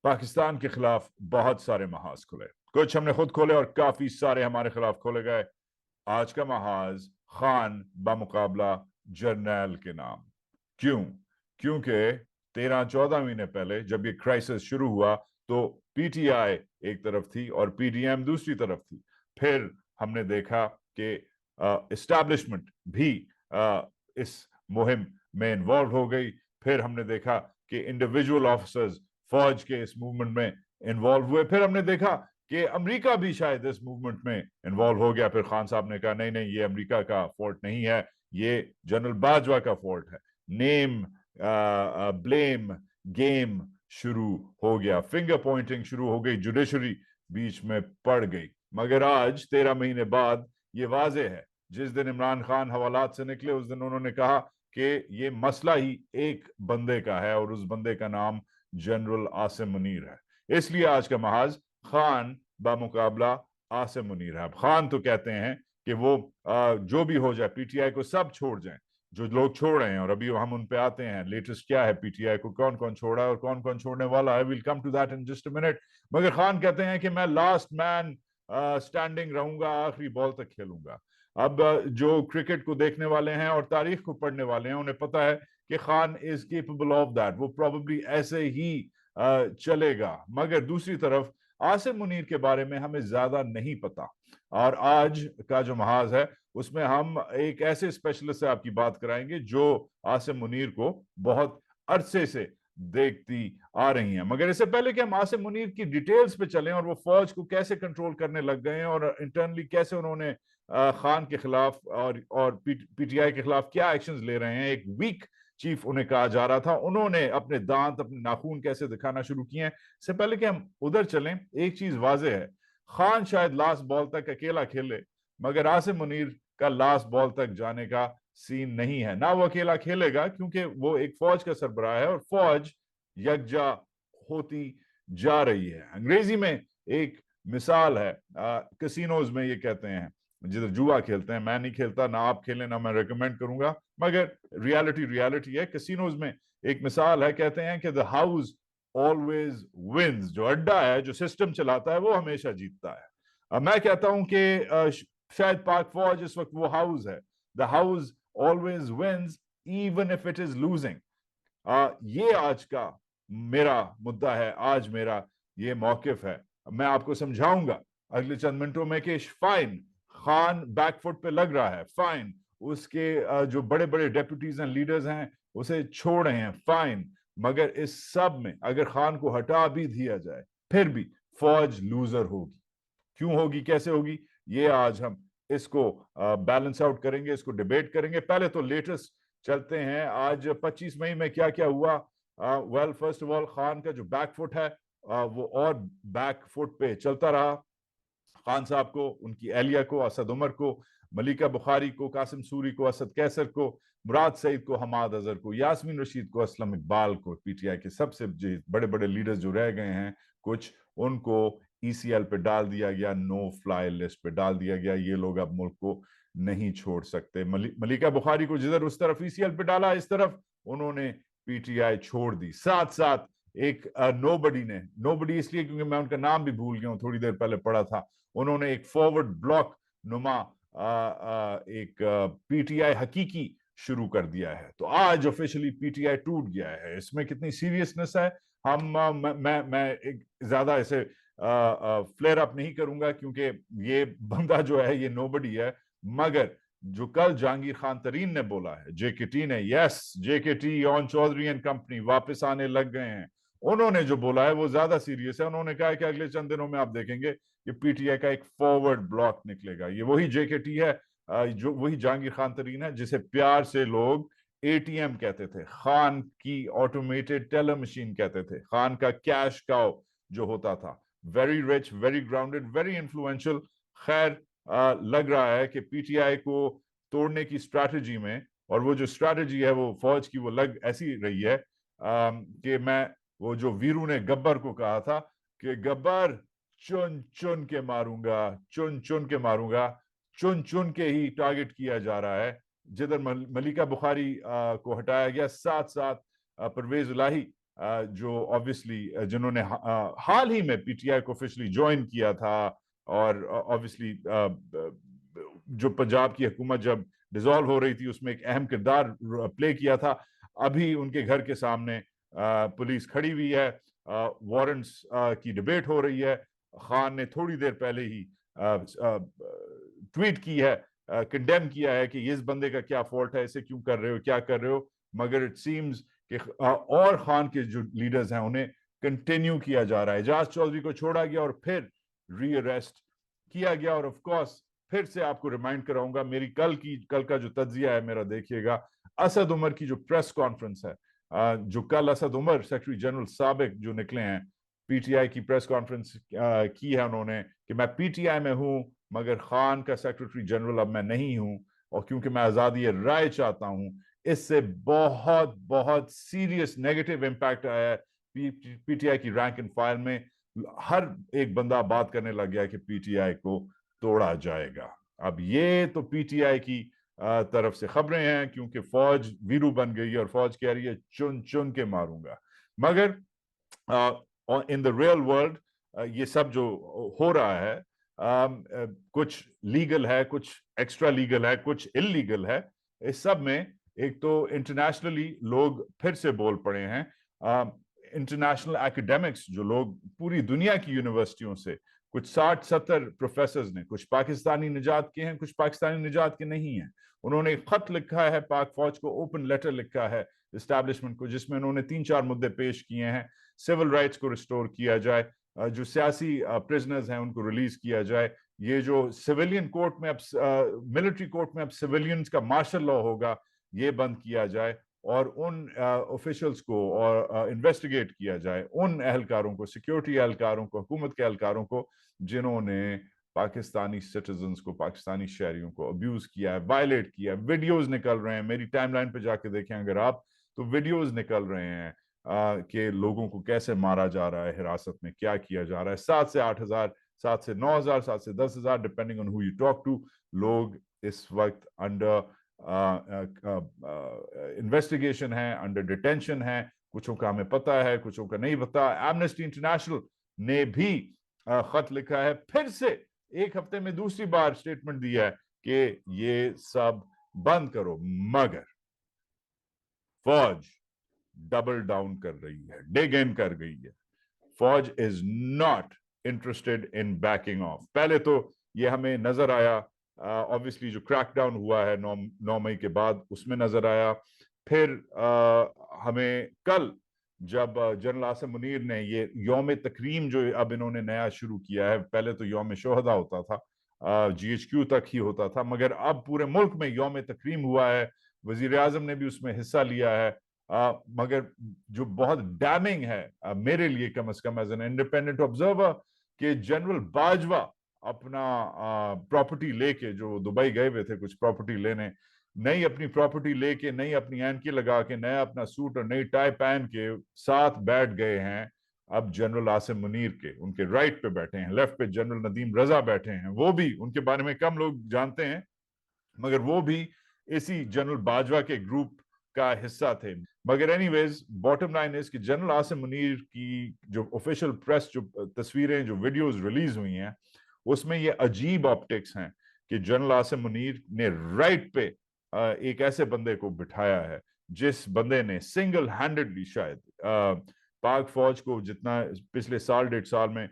पाकिस्तान के खिलाफ बहुत सारे महाज खुले, कुछ हमने खुद खोले और काफी सारे हमारे खिलाफ खोले गए। आज का महाज खान बामुकाबला जर्नैल के नाम। क्यों? क्योंकि 13-14 महीने पहले जब ये क्राइसिस शुरू हुआ तो पीटीआई एक तरफ थी और पीडीएम दूसरी तरफ थी। फिर हमने देखा कि एस्टैब्लिशमेंट भी इस मुहिम में इन्वॉल्व हो गई। फिर हमने देखा कि इंडिविजुअल ऑफिसर्स फौज के इस मूवमेंट में इन्वॉल्व हुए। फिर हमने देखा कि अमेरिका भी शायद इस मूवमेंट में इन्वॉल्व हो गया। फिर खान साहब ने कहा नहीं नहीं, ये अमेरिका का फॉल्ट नहीं है, ये जनरल बाजवा का फॉल्ट है। नेम ब्लेम गेम शुरू हो गया, फिंगर पॉइंटिंग शुरू हो गई, जुडिशरी बीच में पड़ गई। मगर आज 13 महीने बाद ये वाजे है, जिस दिन इमरान खान हवालात से निकले उस दिन उन्होंने कहा कि ये मसला ही एक बंदे का है और उस बंदे का नाम जनरल आसिम मुनीर है। इसलिए आज का महाज खान बामुकाबला आसिम मुनीर है। अब खान तो कहते हैं कि वो जो भी हो जाए पीटीआई को सब छोड़ जाएं, जो लोग छोड़ रहे हैं, और अभी हम उन पे आते हैं लेटेस्ट क्या है, पीटीआई को कौन कौन छोड़ा है और कौन कौन छोड़ने वाला है। Will come to that in just a minute. मगर खान कहते हैं कि मैं लास्ट मैन स्टैंडिंग रहूंगा, आखिरी बॉल तक खेलूंगा। अब जो क्रिकेट को देखने वाले हैं और तारीख को पढ़ने वाले हैं उन्हें पता है कि Khan is capable of that, वो प्रोबेबली ऐसे ही चलेगा। मगर दूसरी तरफ आसिम मुनीर के बारे में हमें ज्यादा नहीं पता, और आज का जो महाज है उसमें हम एक ऐसे स्पेशलिस्ट से आपकी बात कराएंगे जो आसिम मुनीर को बहुत अरसे से देखती आ रही हैं। मगर इससे पहले कि हम आसिम मुनीर की डिटेल्स पे चलें और वो फौज को कैसे कंट्रोल करने लग गए हैं और इंटरनली कैसे उन्होंने खान के खिलाफ और पीटीआई के खिलाफ क्या एक्शंस ले रहे हैं, एक वीक चीफ उन्हें कहा जा रहा था, उन्होंने अपने दांत अपने नाखून कैसे दिखाना शुरू किए हैं, इससे पहले कि हम उधर चलें एक चीज वाजे है, खान शायद लास्ट बॉल तक अकेला खेले, मगर आसिम मुनीर का लास्ट बॉल तक जाने का सीन नहीं है। ना वो अकेला खेलेगा क्योंकि वो एक फौज का सरबराह है और फौज यकजा होती जा रही है। अंग्रेजी में एक मिसाल है, कैसीनोज में ये कहते हैं जिधर जुआ खेलते हैं, मैं नहीं खेलता, ना आप खेलें, ना मैं रेकमेंड करूंगा, मगर रियलिटी है। कैसीनोज में एक मिसाल है, कहते हैं कि द हाउस ऑलवेज विंस, जो अड्डा है जो सिस्टम चलाता है वो हमेशा जीतता है। अब मैं कहता हूं कि शायद पाक फौज इस वक्त वो हाउस है, the house always wins even if it is losing. ये आज का मेरा मुद्दा है, आज मेरा ये मौकिफ है। मैं आपको समझाऊंगा अगले चंद मिनटों में कि फाइन खान बैकफुट पे लग रहा है, फाइन उसके जो बड़े बड़े डेप्यूटीज एंड लीडर्स हैं उसे छोड़ रहे हैं, फाइन, मगर इस सब में अगर खान को हटा भी दिया जाए फिर भी फौज लूजर होगी। क्यों होगी, कैसे होगी, ये आज हम इसको बैलेंस आउट करेंगे, इसको डिबेट करेंगे। पहले तो लेटेस्ट चलते हैं, आज 25 मई में क्या क्या हुआ। Well first of all Khan का जो बैकफुट है वो और बैकफुट पे चलता रहा। खान साहब को, उनकी एहलिया को, असद उमर को, मलिका बुखारी को, कासिम सूरी को, असद कैसर को, मुराद सईद को, हमाद अजहर को, यास्मीन रशीद को, असलम इकबाल को, पीटीआई के सबसे बड़े बड़े लीडर्स जो रह गए हैं कुछ, उनको ईसीएल पे डाल दिया गया, नो फ्लाई लिस्ट पे डाल दिया गया। ये लोग अब मुल्क को नहीं छोड़ सकते। मलिका बुखारी को जिधर उस तरफ ईसीएल पे डाला, इस तरफ उन्होंने पीटीआई छोड़ दी। साथ साथ एक नोबडी इसलिए क्योंकि मैं उनका नाम भी भूल गया हूं, थोड़ी देर पहले पढ़ा था, उन्होंने एक फॉरवर्ड ब्लॉक नुमा एक पीटीआई हकीकी शुरू कर दिया है। तो आज ऑफिशियली पीटीआई टूट गया है। इसमें कितनी सीरियसनेस है, मैं एक ज्यादा ऐसे फ्लेयर अप नहीं करूंगा क्योंकि ये बंदा जो है ये नोबडी है, मगर जो कल जहांगीर खान तरीन ने बोला है, जेकेटी ने, yes JKT on Chaudhary and company वापस आने लग गए हैं, उन्होंने जो बोला है वो ज्यादा सीरियस है। उन्होंने कहा है कि अगले चंद दिनों में आप देखेंगे कि पीटीआई का एक फॉरवर्ड ब्लॉक निकलेगा। ये वही जेकेटी है, जो वही जहांगीर खान तरीन है जिसे प्यार से लोग एटीएम कहते थे, खान की ऑटोमेटेड टेलर मशीन कहते थे, खान का कैश काउ जो होता था, very rich, very grounded, very influential. खैर लग रहा है कि पीटीआई को तोड़ने की स्ट्रैटेजी में, और वो जो स्ट्रैटेजी है वो फौज की वो लग ऐसी रही है कि मैं वो जो वीरू ने गब्बर को कहा था कि गब्बर चुन चुन के मारूंगा, चुन चुन के मारूंगा, चुन चुन के ही टारगेट किया जा रहा है। जिधर मलिका बुखारी को हटाया गया, साथ साथ परवेज इलाही जो ऑब्वियसली जिन्होंने हाल ही में पीटीआई को ऑफिशियली ज्वाइन किया था, और ऑब्वियसली जो पंजाब की हुकूमत जब डिसॉल्व हो रही थी उसमें एक अहम किरदार प्ले किया था, अभी उनके घर के सामने पुलिस खड़ी हुई है, वारंट्स की डिबेट हो रही है। खान ने थोड़ी देर पहले ही ट्वीट की है, कंडेम किया है कि इस बंदे का क्या फॉल्ट है, इसे क्यों कर रहे हो, क्या कर रहे हो। मगर इट सीम्स कि और खान के जो लीडर्स हैं उन्हें कंटिन्यू किया जा रहा है। एजाज चौधरी को छोड़ा गया और फिर री अरेस्ट किया गया। और ऑफ कोर्स फिर से आपको रिमाइंड कराऊंगा, मेरी कल का जो तज्जिया है मेरा, देखिएगा असद उमर की जो प्रेस कॉन्फ्रेंस है, जो कल असद उमर सेक्रेटरी जनरल साबिक जो निकले हैं, पीटीआई की प्रेस कॉन्फ्रेंस की है उन्होंने कि मैं पीटीआई में हूं मगर खान का सेक्रेटरी जनरल अब मैं नहीं हूं, और क्योंकि मैं आजादी राय चाहता हूं। इससे बहुत बहुत सीरियस नेगेटिव इंपैक्ट आया है पीटीआई की रैंक एंड फाइल में। हर एक बंदा बात करने लग गया कि पीटीआई को तोड़ा जाएगा। अब ये तो पीटीआई की तरफ से खबरें हैं, क्योंकि फौज वीरू बन गई है और फौज कह रही है चुन चुन के मारूंगा। मगर इन द रियल वर्ल्ड ये सब जो हो रहा है, कुछ लीगल है, कुछ एक्स्ट्रा लीगल है, कुछ इलीगल है। इस सब में एक तो इंटरनेशनली लोग फिर से बोल पड़े हैं। इंटरनेशनल एकेडमिक्स जो लोग पूरी दुनिया की यूनिवर्सिटियों से, कुछ 60-70 प्रोफेसर ने, कुछ पाकिस्तानी निजात के हैं, कुछ पाकिस्तानी निजात के नहीं हैं, उन्होंने एक खत लिखा है पाक फौज को, ओपन लेटर लिखा है एस्टैब्लिशमेंट को, जिसमें उन्होंने 3-4 मुद्दे पेश किए हैं। सिविल राइट्स को रिस्टोर किया जाए, जो सियासी प्रिजनर्स हैं उनको रिलीज किया जाए, ये जो सिविलियन कोर्ट में अब मिलिट्री कोर्ट में अब सिविलियंस का मार्शल लॉ होगा ये बंद किया जाए, और उन ऑफिशियल्स को और इन्वेस्टिगेट किया जाए, उन एहलकारों को, सिक्योरिटी एहलकारों को, हुकूमत के एहलकारों को जिन्होंने पाकिस्तानी सिटीजन्स को, पाकिस्तानी शहरियों को अब्यूज किया है, वायलेट किया है। वीडियोज निकल रहे हैं, मेरी टाइमलाइन पे जाके देखें अगर आप, तो वीडियोज निकल रहे हैं कि लोगों को कैसे मारा जा रहा है, हिरासत में क्या किया जा रहा है। 7 से 8 हजार, 7 से 9 हजार, 7 से 10 हजार, depending on who you talk to, लोग इस वक्त अंडर इन्वेस्टिगेशन है, अंडर डिटेंशन है। कुछों का हमें पता है, कुछों का नहीं पता। एमनेस्टी इंटरनेशनल ने भी खत लिखा है, फिर से एक हफ्ते में दूसरी बार स्टेटमेंट दिया है कि ये सब बंद करो, मगर फौज डबल डाउन कर रही है, डिग इन कर गई है। फौज is not interested in banking of. पहले तो ये हमें नजर आया, ऑब्वियसली जो क्रैकडाउन हुआ है 9 मई के बाद, उसमें नजर आया। फिर हमें कल जब जनरल आसिम मुनीर ने ये यौम तकरीम जो अब इन्होंने नया शुरू किया है, पहले तो यौम शोहदा होता था, GHQ तक ही होता था, मगर अब पूरे मुल्क में यौम तकरीम हुआ है। वजीर आजम ने भी उसमें हिस्सा लिया है। मगर जो बहुत डैमिंग है मेरे लिए, कम से कम एज एन इंडिपेंडेंट ऑब्जर्वर, कि जनरल बाजवा अपना प्रॉपर्टी लेके, जो दुबई गए हुए थे कुछ प्रॉपर्टी लेने, नई अपनी प्रॉपर्टी लेके, नई अपनी एनकी लगा के, नया अपना सूट और नई टाई पहन के साथ बैठ गए हैं अब जनरल आसिम मुनीर के। उनके राइट पे बैठे हैं, लेफ्ट पे जनरल नदीम रजा बैठे हैं। वो भी, उनके बारे में कम लोग जानते हैं, मगर वो भी इसी जनरल बाजवा के ग्रुप का हिस्सा थे। मगर एनीवेज, बॉटम लाइन इज कि जनरल आसिम मुनीर की जो ऑफिशियल प्रेस, जो तस्वीरें, जो वीडियोस रिलीज हुई हैं, उसमें ये अजीब ऑप्टिक्स हैं कि जनरल आसिम मुनीर ने राइट पे एक ऐसे बंदे को बिठाया है जिस बंदे ने सिंगल हैंडेडली शायद पाक फौज को जितना पिछले साल 1.5 साल में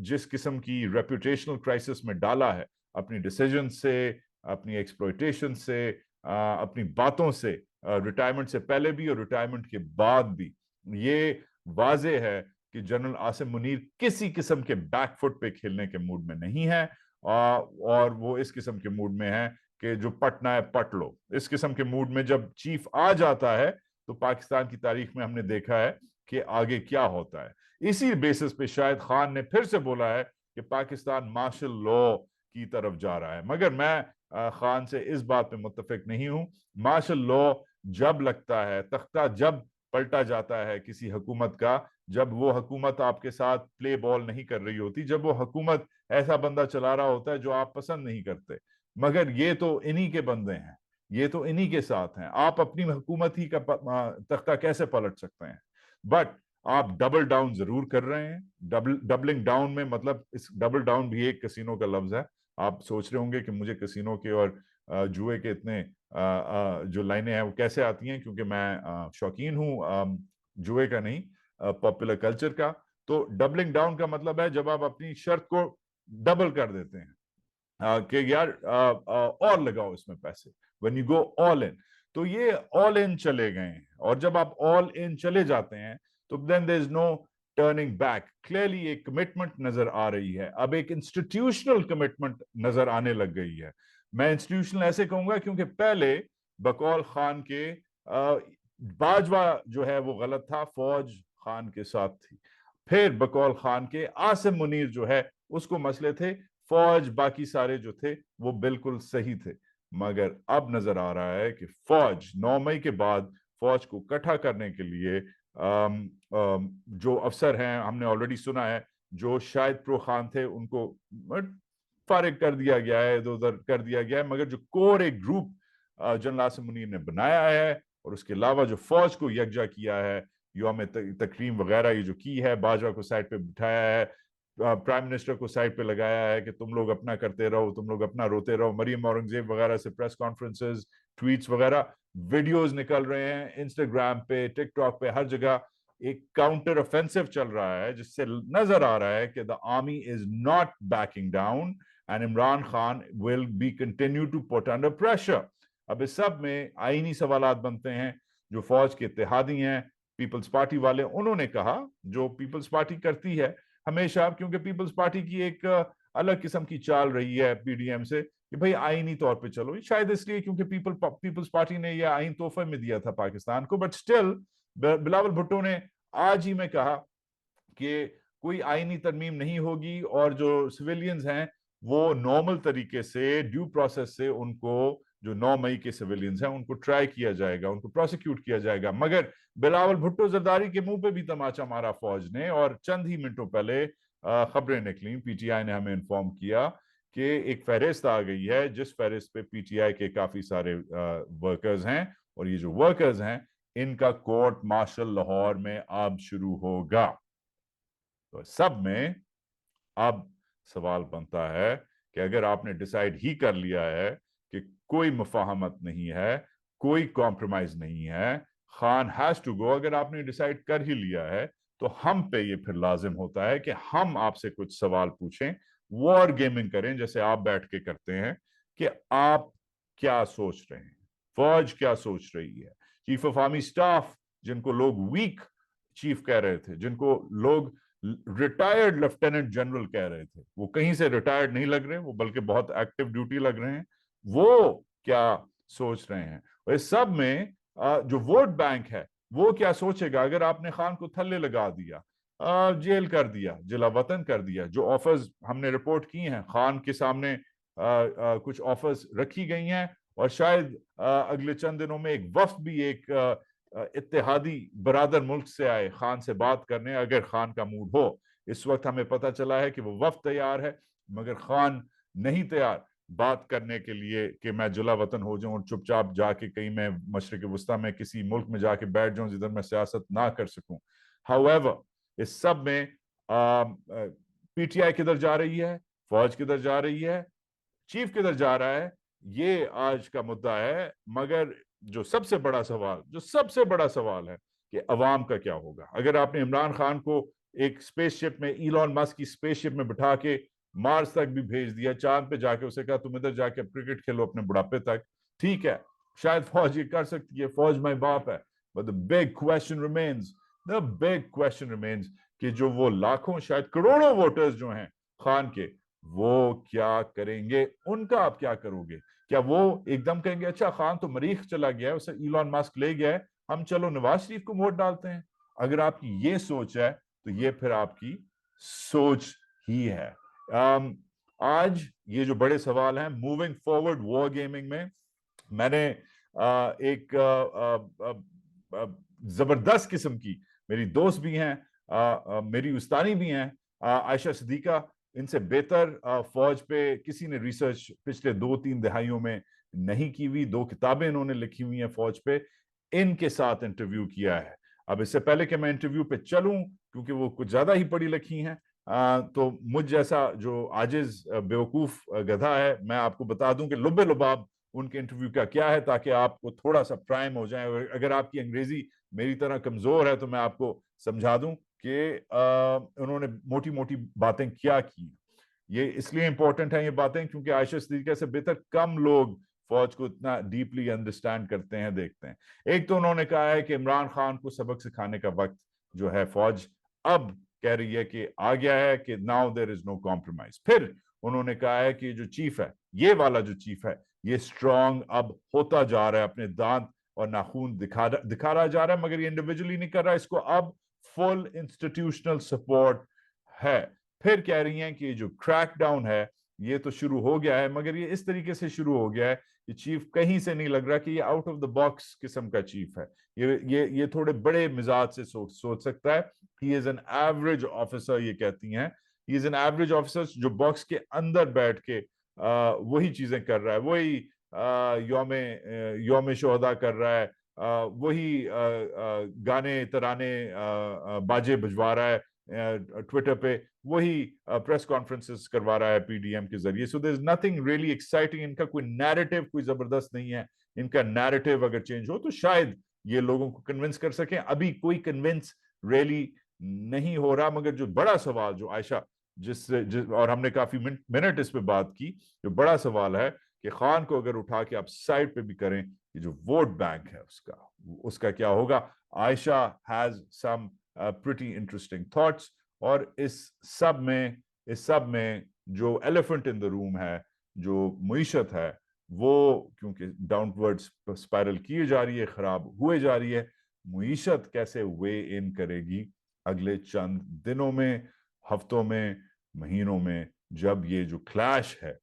जिस किस्म की रेपुटेशनल क्राइसिस में डाला है, अपनी डिसीजन से, अपनी एक्सप्लॉयटेशन से, अपनी बातों से, रिटायरमेंट से पहले भी और रिटायरमेंट के बाद भी, ये वाजे है कि जनरल आसिम मुनीर किसी किस्म के बैकफुट पे खेलने के मूड में नहीं है, और वो इस किस्म के मूड में है कि जो पटना है पट लो। इस किस्म के मूड में जब चीफ आ जाता है तो पाकिस्तान की तारीख में हमने देखा है कि आगे क्या होता है। इसी बेसिस पे शायद खान ने फिर से बोला है कि पाकिस्तान मार्शल लॉ की तरफ जा रहा है, मगर मैं खान से इस बात पे मुत्तफिक नहीं हूं। मार्शल लॉ जब लगता है, तख्ता जब पलटा जाता है किसी हुकूमत का, जब वो हुकूमत आपके साथ प्ले बॉल नहीं कर रही होती, जब वो हुकूमत ऐसा बंदा चला रहा होता है जो आप पसंद नहीं करते। मगर ये तो इन्हीं के बंदे हैं, ये तो इन्हीं के साथ हैं। आप अपनी हुकूमत ही का तख्ता कैसे पलट सकते हैं? बट आप डबल डाउन जरूर कर रहे हैं। डबलिंग डाउन में मतलब इस डबल डाउन भी एक कसिनो का लफ्ज है। आप सोच रहे होंगे कि मुझे कसिनो के और जुए के इतने जो लाइनें हैं वो कैसे आती हैं, क्योंकि मैं शौकीन हूँ जुए का नहीं, पॉपुलर कल्चर का। तो डबलिंग डाउन का मतलब है जब आप अपनी शर्त को डबल कर देते हैं कि यार और लगाओ इसमें पैसे, when you go all in. तो ये ऑल इन चले गए हैं, और जब आप ऑल इन चले जाते हैं तो then there is no turning back. Clearly एक कमिटमेंट नजर आ रही है, अब एक इंस्टीट्यूशनल कमिटमेंट नजर आने लग गई है। मैं इंस्टीट्यूशनल ऐसे कहूंगा क्योंकि पहले बकौल खान के बाजवा जो है वो गलत था, फौज खान के साथ थी। फिर बकौल खान के आसिम मुनीर जो है उसको मसले थे, फौज बाकी सारे जो थे वो बिल्कुल सही थे। मगर अब नजर आ रहा है कि फौज 9 मई के बाद फौज को इकट्ठा करने के लिए जो अफसर हैं, हमने ऑलरेडी सुना है, जो शायद प्रो खान थे उनको फारिग कर दिया गया है, इधर उधर कर दिया गया है, मगर जो कोर एक ग्रुप जनरल आसिम मुनीर ने बनाया है, और उसके अलावा जो फौज को यकजा किया है, यौम तकरीम वगैरह ये जो की है, बाजवा को साइड पे बिठाया है, प्राइम मिनिस्टर को साइड पे लगाया है कि तुम लोग अपना करते रहो, तुम लोग अपना रोते रहो। मरियम औरंगजेब वगैरह से प्रेस कॉन्फ्रेंसेस, ट्वीट्स वगैरह, वीडियोस निकल रहे हैं इंस्टाग्राम पे, टिकटॉक पे, हर जगह एक काउंटर ऑफेंसिव चल रहा है, जिससे नजर आ रहा है कि the army is not backing down and Imran Khan will be continue to put under pressure. अब इस सब में आईनी सवालात बनते हैं। जो फौज के इत्तेहादी हैं, पीपल्स पार्टी वाले, उन्होंने कहा, जो पीपल्स पार्टी करती है हमेशा, क्योंकि पीपल्स पार्टी की एक अलग किस्म की चाल रही है पीडीएम से कि भाई आईनी तौर पे चलो, शायद इसलिए क्योंकि पीपल्स पार्टी ने यह आइन तोहफे में दिया था पाकिस्तान को। बट स्टिल बिलावल भुट्टो ने आज ही में कहा कि कोई आईनी तरमीम नहीं होगी, और जो सिविलियंस हैं वो नॉर्मल तरीके से, ड्यू प्रोसेस से, उनको जो 9 मई के सिविलियंस हैं उनको ट्राई किया जाएगा, उनको प्रोसिक्यूट किया जाएगा। मगर बिलावल भुट्टो जरदारी के मुंह पे भी तमाचा मारा फौज ने, और चंद ही मिनटों पहले खबरें निकली, पीटीआई ने हमें इन्फॉर्म किया कि एक फहरिस्त आ गई है, जिस फहरिस्त पे पीटीआई के काफी सारे वर्कर्स हैं, और ये जो वर्कर्स हैं इनका कोर्ट मार्शल लाहौर में अब शुरू होगा। तो सब में अब सवाल बनता है कि अगर आपने डिसाइड ही कर लिया है कि कोई मुफाहमत नहीं है, कोई कॉम्प्रोमाइज नहीं है, खान हैज टू गो, अगर आपने डिसाइड कर ही लिया है, तो हम पे ये फिर लाजिम होता है कि हम आपसे कुछ सवाल पूछें, वॉर गेमिंग करें जैसे आप बैठ के करते हैं, कि आप क्या सोच रहे हैं, फौज क्या सोच रही है। चीफ ऑफ आर्मी स्टाफ, जिनको लोग वीक चीफ कह रहे थे, जिनको लोग रिटायर्ड लेफ्टिनेंट जनरल कह रहे थे, वो कहीं से रिटायर्ड नहीं लग रहे, वो बल्कि बहुत एक्टिव ड्यूटी लग रहे हैं, वो क्या सोच रहे हैं। और इस सब में जो वोट बैंक है वो क्या सोचेगा अगर आपने खान को थल्ले लगा दिया, जेल कर दिया, जिला वतन कर दिया। जो ऑफर्स हमने रिपोर्ट की हैं खान के सामने, कुछ ऑफर्स रखी गई हैं, और शायद अगले चंद दिनों में एक वफ्द भी एक इत्तेहादी बरादर मुल्क से आए खान से बात करने, अगर खान का मूड हो। इस वक्त हमें पता चला है कि वो वफ्द तैयार है, मगर खान नहीं तैयार बात करने के लिए कि मैं जुला वतन हो जाऊं और चुपचाप जाके कहीं मैं मशरिक वस्ता में किसी मुल्क में जाके बैठ जाऊं जिधर मैं सियासत ना कर सकूं। हाउएवर इस सब में पीटीआई किधर जा रही है, फौज किधर जा रही है, चीफ किधर जा रहा है, ये आज का मुद्दा है। मगर जो सबसे बड़ा सवाल है कि अवाम का क्या होगा। अगर आपने इमरान खान को एक स्पेसशिप में, इलॉन मस्क की स्पेसशिप में बिठा के मार्स तक भी भेज दिया, चांद पे जाके उसे कहा तुम इधर जाके क्रिकेट खेलो अपने बुढ़ापे तक, ठीक है, शायद फौज ये कर सकती है, फौज माई बाप है। But the big question remains कि जो वो लाखों शायद करोड़ों वोटर्स जो हैं खान के, वो क्या करेंगे, उनका आप क्या करोगे। क्या वो एकदम कहेंगे अच्छा खान तो मरीख चला गया है, उसे इलॉन मस्क ले गया है, हम चलो नवाज शरीफ को वोट डालते हैं। अगर आपकी ये सोच है तो ये फिर आपकी सोच ही है। आज ये जो बड़े सवाल हैं मूविंग फॉरवर्ड वॉर गेमिंग में, मैंने एक जबरदस्त किस्म की, मेरी दोस्त भी हैं, मेरी उस्तानी भी हैं, आयशा सिद्दीका, इनसे बेहतर फौज पे किसी ने रिसर्च पिछले 2-3 दहाइयों में नहीं की हुई। 2 किताबें इन्होंने लिखी हुई हैं फौज पे, इनके साथ इंटरव्यू किया है। अब इससे पहले कि मैं इंटरव्यू पे चलूं, क्योंकि वो कुछ ज्यादा ही पढ़ी लिखी हैं, तो मुझ जैसा जो आजिज बेवकूफ गधा है, मैं आपको बता दूं कि लुब्बे लुबाब उनके इंटरव्यू का क्या है, ताकि आपको थोड़ा सा प्राइम हो जाए। अगर आपकी अंग्रेजी मेरी तरह कमजोर है तो मैं आपको समझा दूं कि उन्होंने मोटी मोटी बातें क्या की। ये इसलिए इंपॉर्टेंट है ये बातें क्योंकि आयशा सिद्दीकी से बेहतर कम लोग फौज को इतना डीपली अंडरस्टैंड करते हैं, देखते हैं। एक तो उन्होंने कहा है कि इमरान खान को सबक सिखाने का वक्त जो है फौज अब कह रही है कि आ गया है, कि now there is no compromise. फिर उन्होंने कहा है कि जो चीफ है, ये वाला जो चीफ है, ये स्ट्रांग अब होता जा रहा है, अपने दांत और नाखून दिखा रहा जा रहा है, मगर ये इंडिविजुअली नहीं कर रहा, इसको अब फुल इंस्टीट्यूशनल सपोर्ट है। फिर कह रही हैं कि जो क्रैक डाउन है ये तो शुरू हो गया है, मगर ये इस तरीके से शुरू हो गया है कि चीफ कहीं से नहीं लग रहा कि ये आउट ऑफ द बॉक्स किस्म का चीफ है। ये थोड़े बड़े मिजाज से सोच सकता है। He is an average officer, ये कहती हैं। He is an average officer जो बॉक्स के अंदर बैठ के वही चीजें कर रहा है, वही योम शोहदा कर रहा है, वही गाने तराने बाजे बजवा रहा है ट्विटर पे, वही प्रेस कॉन्फ्रेंसेस करवा रहा है पीडीएम के जरिए। So there is nothing really exciting. इनका कोई नैरेटिव कोई जबरदस्त नहीं है। इनका नैरेटिव अगर चेंज हो तो शायद ये लोगों को कन्विंस कर सकें। अभी कोई कन्विंस रियली नहीं हो रहा। मगर जो बड़ा सवाल जो आयशा और हमने काफी मिनट इस पे बात की, जो बड़ा सवाल है कि खान को अगर उठा के आप साइड पे भी करें, ये जो वोट बैंक है उसका क्या होगा। Ayesha has some pretty interesting thoughts. और इस सब में जो एलिफेंट इन द रूम है, जो मईशत है, वो क्योंकि डाउनवर्ड स्पाइरल की जा रही है, खराब हुए जा रही है, मईशत कैसे वे इन करेगी अगले चंद दिनों में, हफ्तों में, महीनों में, जब ये जो क्लैश है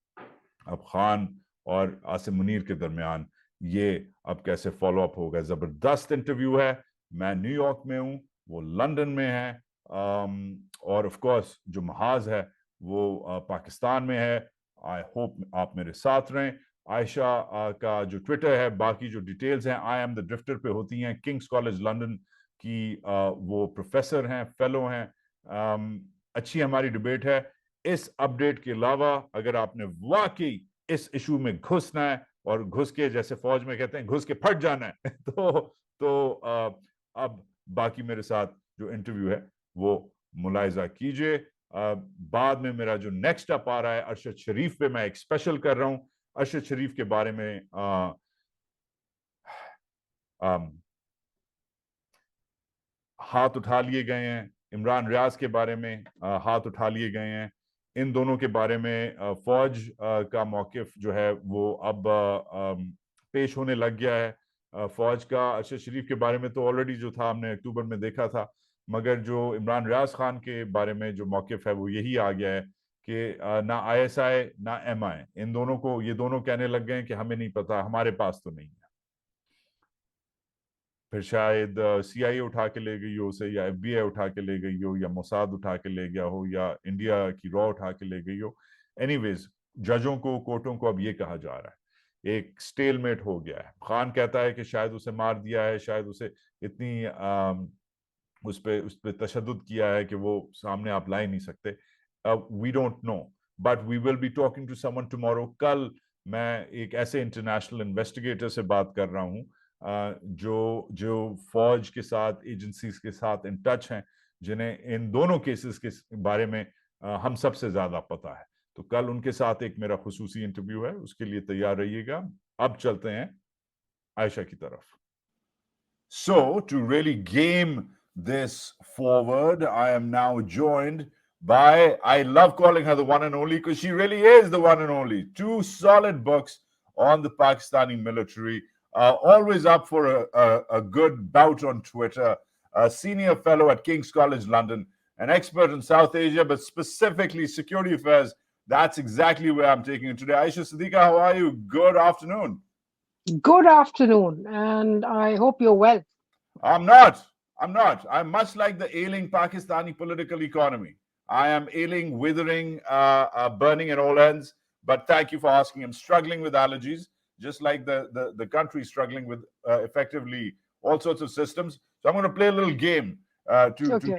अब खान और आसिम मुनीर के दरमियान, ये अब कैसे फॉलो अप होगा। जबरदस्त इंटरव्यू है। मैं न्यूयॉर्क में हूं, वो लंदन में है, और ऑफ कोर्स जो महाज है वो पाकिस्तान में है। आई होप आप मेरे साथ रहें। आयशा का जो ट्विटर है, बाकी जो डिटेल्स हैं आई एम द ड्रिफ्टर पे होती हैं। किंग्स कॉलेज लंदन की वो प्रोफेसर हैं, फेलो हैं। अच्छी हमारी डिबेट है। इस अपडेट के अलावा अगर आपने वाकई इस इशू में घुसना है और घुस के, जैसे फौज में कहते हैं, घुस के फट जाना है तो अब बाकी मेरे साथ जो इंटरव्यू है वो मुलायजा कीजिए। बाद में मेरा जो नेक्स्ट अप आ रहा है अरशद शरीफ पे, मैं एक स्पेशल कर रहा हूं। अरशद शरीफ के बारे में हाथ उठा लिए गए हैं, इमरान रियाज के बारे में हाथ उठा लिए गए हैं। इन दोनों के बारे में फौज का मौकिफ जो है वो अब पेश होने लग गया है। फौज का अरशद शरीफ के बारे में तो ऑलरेडी जो था हमने अक्टूबर में देखा था, मगर जो इमरान रियाज खान के बारे में जो मौकिफ है वो यही आ गया है कि ना आईएसआई ना एमआई, इन दोनों को, ये दोनों कहने लग गए कि हमें नहीं पता, हमारे पास तो नहीं है। फिर शायद सीआईए उठा के ले गई हो उसे, या एफबीआई उठा के ले गई हो, या मोसाद उठा के ले गया हो, या इंडिया की रॉ उठा के ले गई हो। एनीवेज, जजों को, कोर्टों को अब ये कहा जा रहा है एक स्टेलमेट हो गया है। खान कहता है कि शायद उसे मार दिया है, शायद उसे इतनी उस पे तशद्दुद किया है कि वो सामने आप ला ही नहीं सकते। We don't know, but we will be talking to someone tomorrow. कल मैं एक ऐसे इंटरनेशनल इन्वेस्टिगेटर से बात कर रहा हूँ जो फौज के साथ, एजेंसीज के साथ इन टच हैं, जिन्हें इन दोनों केसेस के बारे में हम सबसे ज्यादा पता है। तो कल उनके साथ एक मेरा खुसूसी इंटरव्यू है, उसके लिए तैयार रहिएगा। अब चलते हैं आयशा की तरफ। So, to really game this forward, I am now joined by, I love calling her the one and only because she really is the one and only. 2 solid books on the Pakistani military, always up for a good bout on Twitter, a senior fellow at King's College London, an expert in South Asia, but specifically security affairs. That's exactly where I'm taking it today. Aisha Siddiqa, how are you? Good afternoon. Good afternoon, and I hope you're well. I'm not. I'm much like the ailing Pakistani political economy. I am ailing, withering, burning at all ends. But thank you for asking. I'm struggling with allergies, just like the country is struggling with effectively all sorts of systems. So I'm going to play a little game to Okay.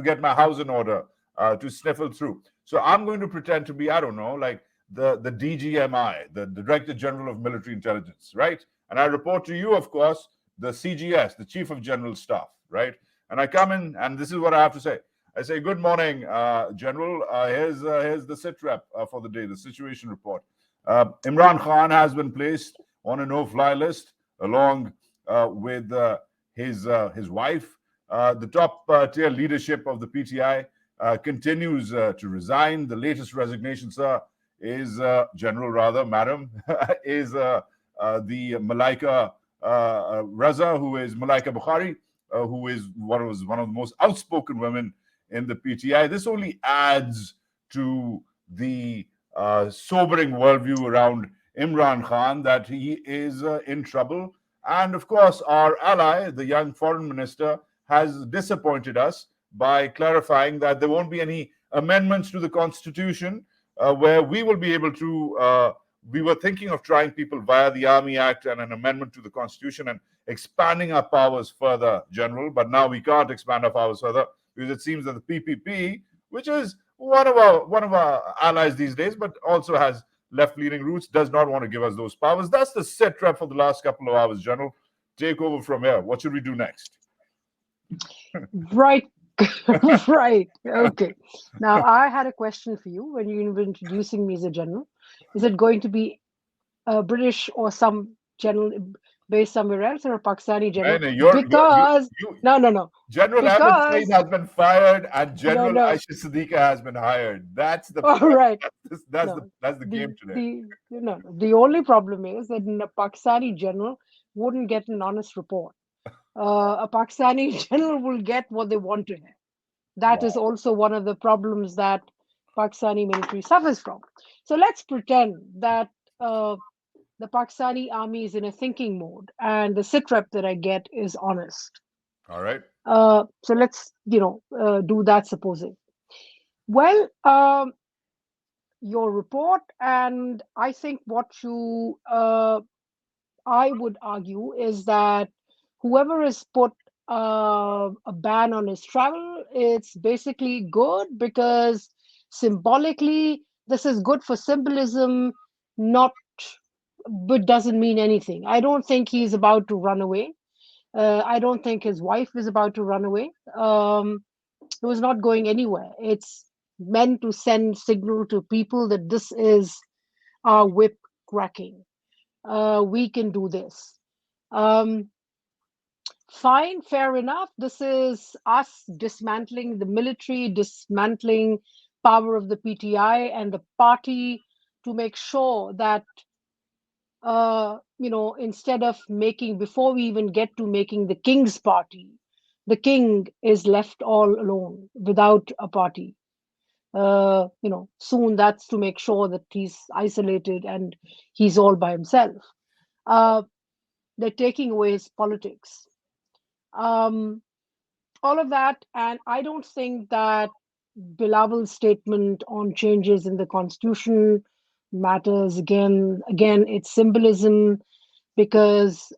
get my house in order, to sniffle through. So I'm going to pretend to be, I don't know, like the DGMI, the Director General of Military Intelligence, right? And I report to you, of course, the CGS, the Chief of General Staff, right? And I come in, and this is what I have to say. I say, "Good morning, General. Here's the sit rep for the day, the situation report. Imran Khan has been placed on a no-fly list along with his wife. The top tier leadership of the PTI continues to resign. The latest resignation, sir, is General, rather, Madam, is the Malaika Raza, who is Malaika Bukhari, who is one of the most outspoken women in the PTI. This only adds to the sobering worldview around Imran Khan that he is in trouble. And of course, our ally, the young foreign minister, has disappointed us by clarifying that there won't be any amendments to the constitution where we will be able to. We were thinking of trying people via the Army Act and an amendment to the constitution and expanding our powers further, General. But now we can't expand our powers further because it seems that the PPP, which is one of our allies these days, but also has left-leaning roots, does not want to give us those powers. That's the set rep for the last couple of hours, General. Take over from here. What should we do next? Right. Right. Okay. Now, I had a question for you when you were introducing me as a general. Is it going to be a British or some general based somewhere else, or a Pakistani general? Because no. General Ahmed Saeed Because has been fired and General no. Aisha Siddiqa has been hired. That's the All right. that's No. the game today. The only problem is that a Pakistani general wouldn't get an honest report. A Pakistani general will get what they want to have. That is Wow. also one of the problems that Pakistani military suffers from. So let's pretend that the Pakistani army is in a thinking mode and the sitrep that I get is honest. All right. So let's do that supposing. Well, your report, and I think what you I would argue is that whoever has put a ban on his travel, it's basically good because symbolically this is good for symbolism, not but doesn't mean anything. I don't think he's about to run away. I don't think his wife is about to run away. It was not going anywhere. It's meant to send signal to people that this is our whip cracking. We can do this. Um, Fine, fair enough. This is us dismantling the military, dismantling power of the PTI and the party to make sure that instead of making, before we even get to making the king's party, the king is left all alone without a party. Soon that's to make sure that he's isolated and he's all by himself. Uh, they're taking away his politics. Um, all of that, and I don't think that Bilaval's statement on changes in the constitution matters. Again, it's symbolism because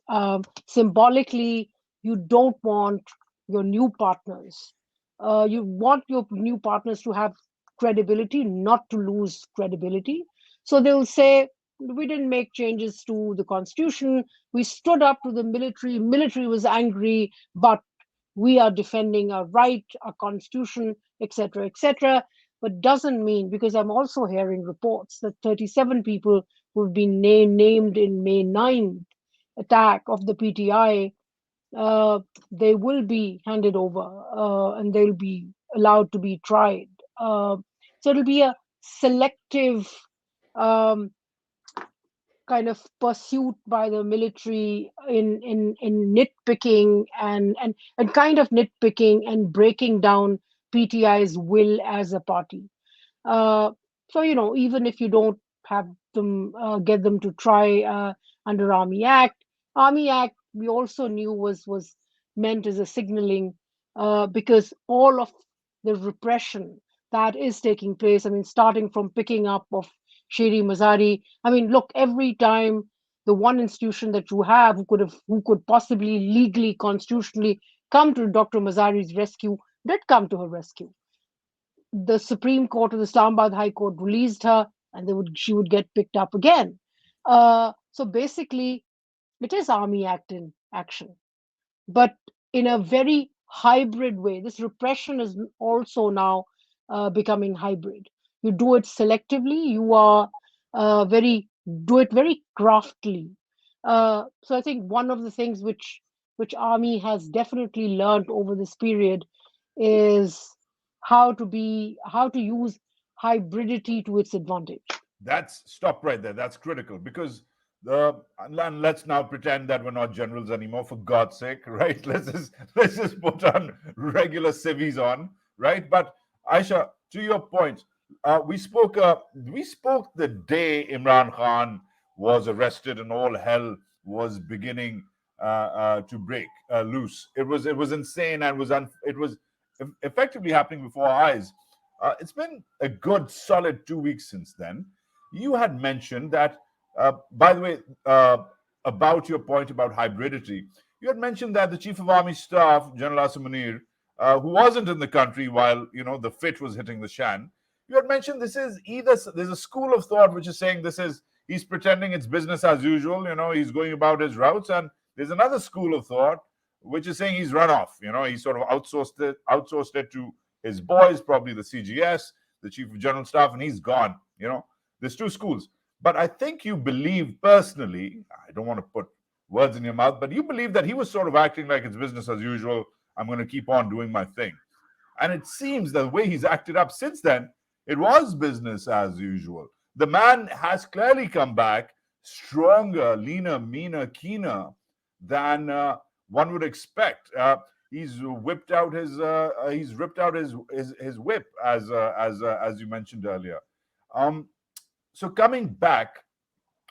symbolically you don't want your new partners. You want your new partners to have credibility, not to lose credibility. So they'll say, we didn't make changes to the constitution. We stood up to the military. Military was angry, but we are defending our right, our constitution, etc., etc. But doesn't mean, because I'm also hearing reports that 37 people who've been named in May 9th attack of the PTI, they will be handed over and they'll be allowed to be tried. So it'll be a selective um, kind of pursuit by the military in nitpicking and kind of nitpicking and breaking down PTI's will as a party. So even if you don't have them get them to try under Army Act we also knew was meant as a signaling because all of the repression that is taking place. I mean, starting from picking up of Shiri Mazari. I mean, look, every time the one institution that you have who could possibly legally, constitutionally come to Dr. Mazari's rescue did come to her rescue. The Supreme Court of the Islamabad High Court released her, and she would get picked up again. So basically, it is army action, but in a very hybrid way. This repression is also now becoming hybrid. You do it selectively. You are do it very craftily. So I think one of the things which army has definitely learned over this period is how to use hybridity to its advantage. That's stop right there. That's critical because and let's now pretend that we're not generals anymore, for God's sake, right? Let's just put on regular civvies on, right? But Aisha, to your point, we spoke the day Imran Khan was arrested and all hell was beginning to break loose. It was insane and it was effectively happening before our eyes. It's been a good solid 2 weeks since then. You had mentioned that, by the way, about your point about hybridity, you had mentioned that the Chief of Army Staff, General Asim Munir, who wasn't in the country while the fit was hitting the shan, you had mentioned this is either there's a school of thought which is saying he's pretending it's business as usual, he's going about his routes, and there's another school of thought which is saying he's run off, he sort of outsourced it to his boys, probably the CGS, the Chief of General Staff, and he's gone. There's two schools. But I think you believe personally, I don't want to put words in your mouth, but you believe that he was sort of acting like it's business as usual. I'm going to keep on doing my thing. And it seems the way he's acted up since then, it was business as usual. The man has clearly come back stronger, leaner, meaner, keener than one would expect. He's ripped out his whip, as you mentioned earlier. So coming back,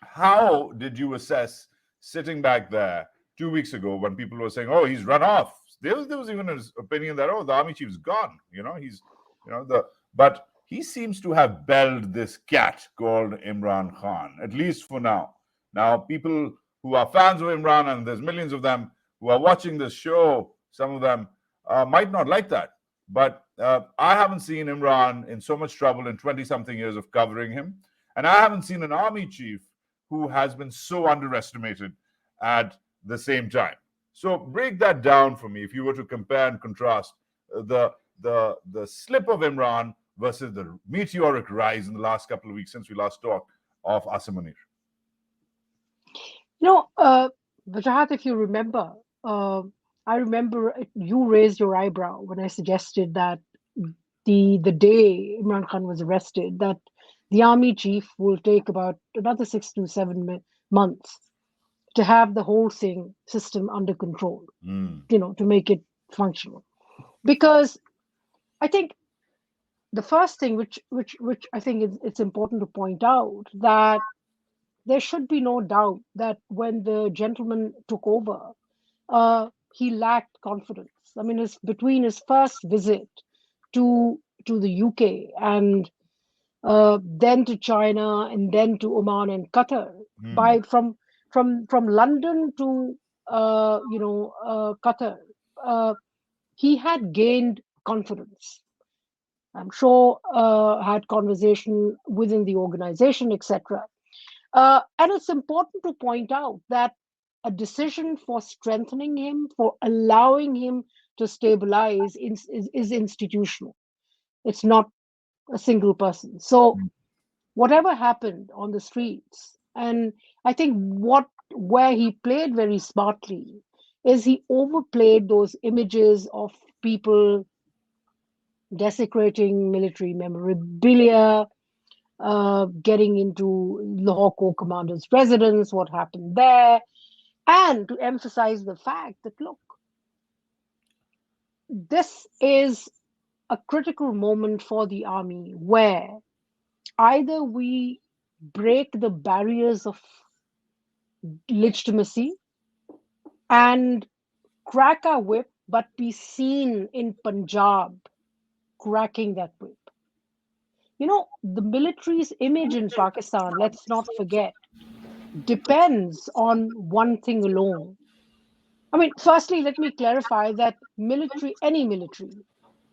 how did you assess sitting back there 2 weeks ago when people were saying, "Oh, he's run off"? There was even an opinion that, "Oh, the army chief's gone." But he seems to have belled this cat called Imran Khan, at least for now. Now, people who are fans of Imran, and there's millions of them who are watching this show, some of them might not like that. But I haven't seen Imran in so much trouble in 20-something years of covering him. And I haven't seen an army chief who has been so underestimated at the same time. So break that down for me if you were to compare and contrast the slip of Imran versus the meteoric rise in the last couple of weeks since we last talked of Asim Munir. Vajahat, if you remember, I remember you raised your eyebrow when I suggested that the day Imran Khan was arrested, that the army chief will take about another 6 to 7 months to have the whole system under control, to make it functional. Because I think the first thing which I think it's important to point out, that there should be no doubt that when the gentleman took over, he lacked confidence. I mean, between his first visit to the UK and then to China and then to Oman and Qatar, from London to Qatar, he had gained confidence. I'm sure had conversation within the organization, etc. And it's important to point out that a decision for strengthening him, for allowing him to stabilize, is institutional. It's not a single person. So whatever happened on the streets, and I think where he played very smartly is he overplayed those images of people desecrating military memorabilia, getting into Lahore Corps Commander's residence, what happened there, and to emphasize the fact that, look, this is a critical moment for the army where either we break the barriers of legitimacy and crack our whip, but be seen in Punjab cracking that whip. The military's image in Pakistan, let's not forget, depends on one thing alone. I mean, firstly, let me clarify that military, any military,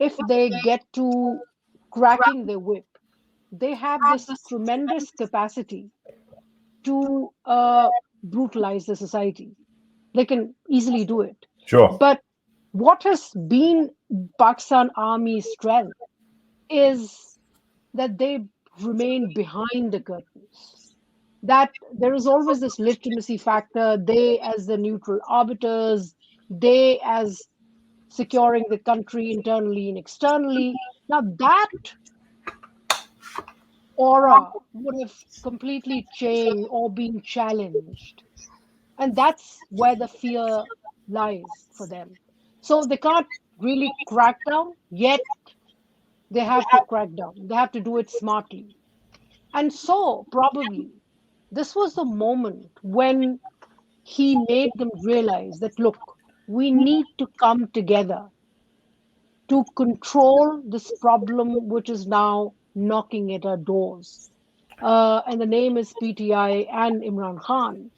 if they get to cracking their whip, they have this tremendous capacity to brutalize the society. They can easily do it. Sure. But what has been Pakistan Army's strength is that they remain behind the curtains. That there is always this legitimacy factor, they as the neutral arbiters, they as securing the country internally and externally. Now, that aura would have completely changed or been challenged. And that's where the fear lies for them. So they can't really crack down, yet they have to crack down. They have to do it smartly. And so, probably, this was the moment when he made them realize that, look, we need to come together to control this problem which is now knocking at our doors. And the name is PTI and Imran Khan.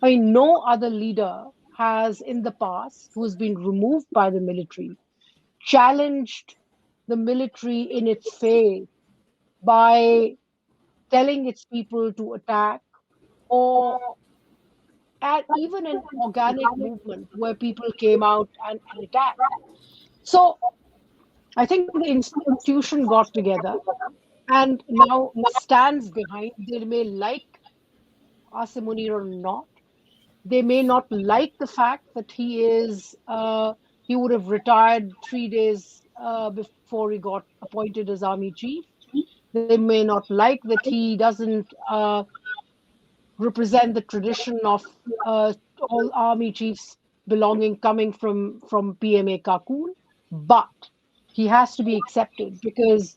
I mean, no other leader has in the past who has been removed by the military challenged the military in its faith by telling its people to attack, or at even an organic movement where people came out and attacked. So I think the institution got together and now stands behind. They may like Asim Munir or not. They may not like the fact that he would have retired 3 days before he got appointed as army chief. They may not like that he doesn't represent the tradition of all army chiefs belonging coming from PMA Kakul, but he has to be accepted because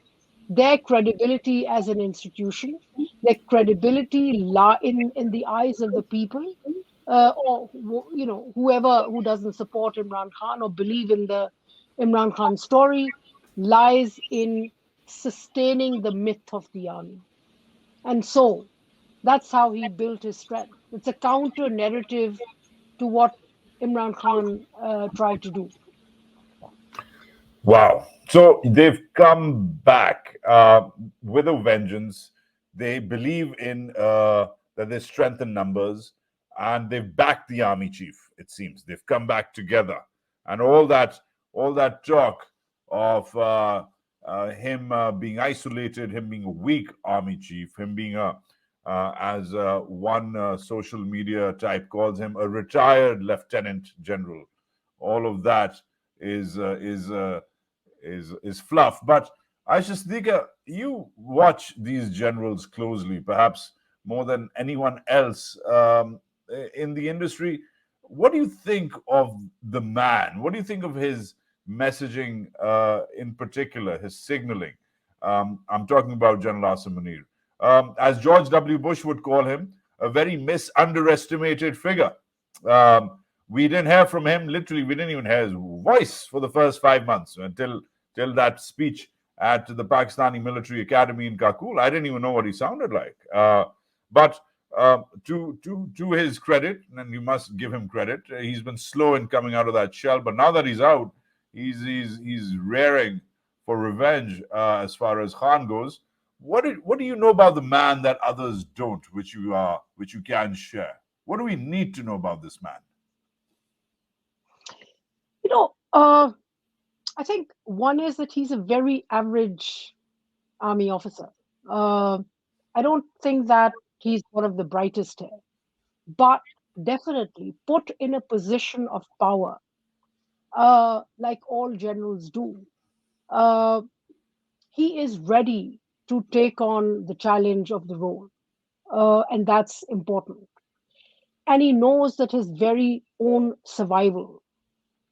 their credibility as an institution, their credibility in the eyes of the people, or whoever who doesn't support Imran Khan or believe in the Imran Khan story, lies in sustaining the myth of the army. And so that's how he built his strength. It's a counter narrative to what Imran Khan tried to do. Wow. So they've come back with a vengeance. They believe in that there's strength in numbers, and they've backed the army chief. It seems they've come back together, and all that talk of him being isolated, him being a weak army chief, him being a as one social media type calls him, a retired lieutenant general. All of that is uh, is uh, is fluff. But I just think you watch these generals closely, perhaps more than anyone else in the industry. What do you think of the man? What do you think of his messaging in particular, his signaling? I'm talking about General Asim Munir. As George W. Bush would call him, a very underestimated figure. Um, we didn't hear from him. Literally, we didn't even hear his voice for the first 5 months until that speech at the Pakistani Military Academy in Kakul. I didn't even know what he sounded like. But to his credit, and you must give him credit, he's been slow in coming out of that shell. But now that he's out, he's raring for revenge as far as Khan goes. What do you know about the man that others don't, which you can share? What do we need to know about this man? You know, I think one is that he's a very average army officer. Uh, I don't think that he's one of the brightest here, but definitely put in a position of power, like all generals do. Uh, he is ready to take on the challenge of the role, and that's important. And he knows that his very own survival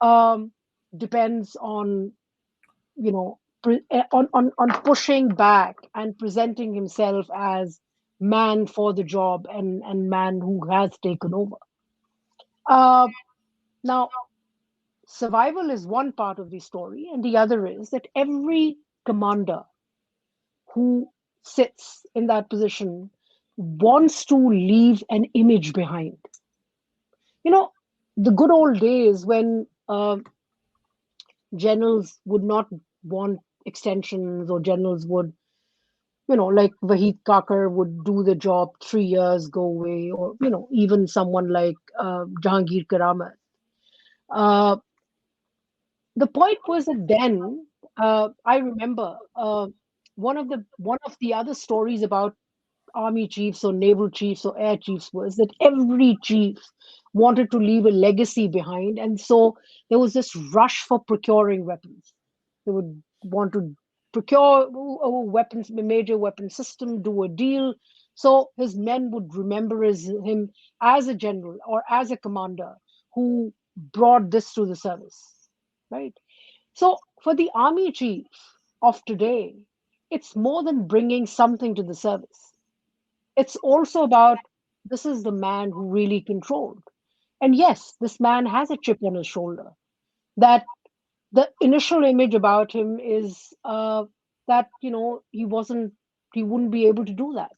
um, depends on on pushing back and presenting himself as man for the job and man who has taken over. Uh, Now, survival is one part of the story, and the other is that every commander who sits in that position wants to leave an image behind. You know, the good old days when generals would not want extensions, or generals would, like Wahid Kakar would do the job 3 years, go away, or, even someone like Jahangir Karamat. Uh, the point was that then, I remember one of the other stories about army chiefs or naval chiefs or air chiefs was that every chief wanted to leave a legacy behind, and so there was this rush for procuring weapons. They would want to procure a weapons, a major weapon system, do a deal, so his men would remember him as a general or as a commander who brought this to the service, right? So for the army chief of today, it's more than bringing something to the service. It's also about, this is the man who really controlled. And yes, this man has a chip on his shoulder. That the initial image about him is that, he wouldn't be able to do that.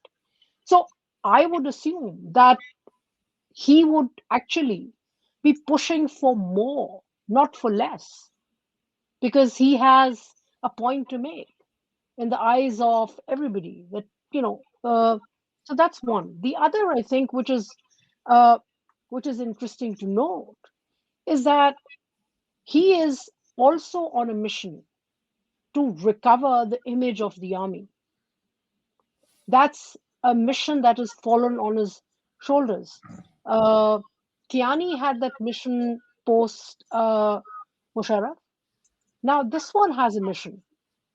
So I would assume that he would actually be pushing for more, not for less, because he has a point to make in the eyes of everybody. That, so that's one. The other, I think, uh, which is interesting to note, is that he is also on a mission to recover the image of the army. That's a mission that has fallen on his shoulders. uh, Kiani had that mission post Musharraf. Now this one has a mission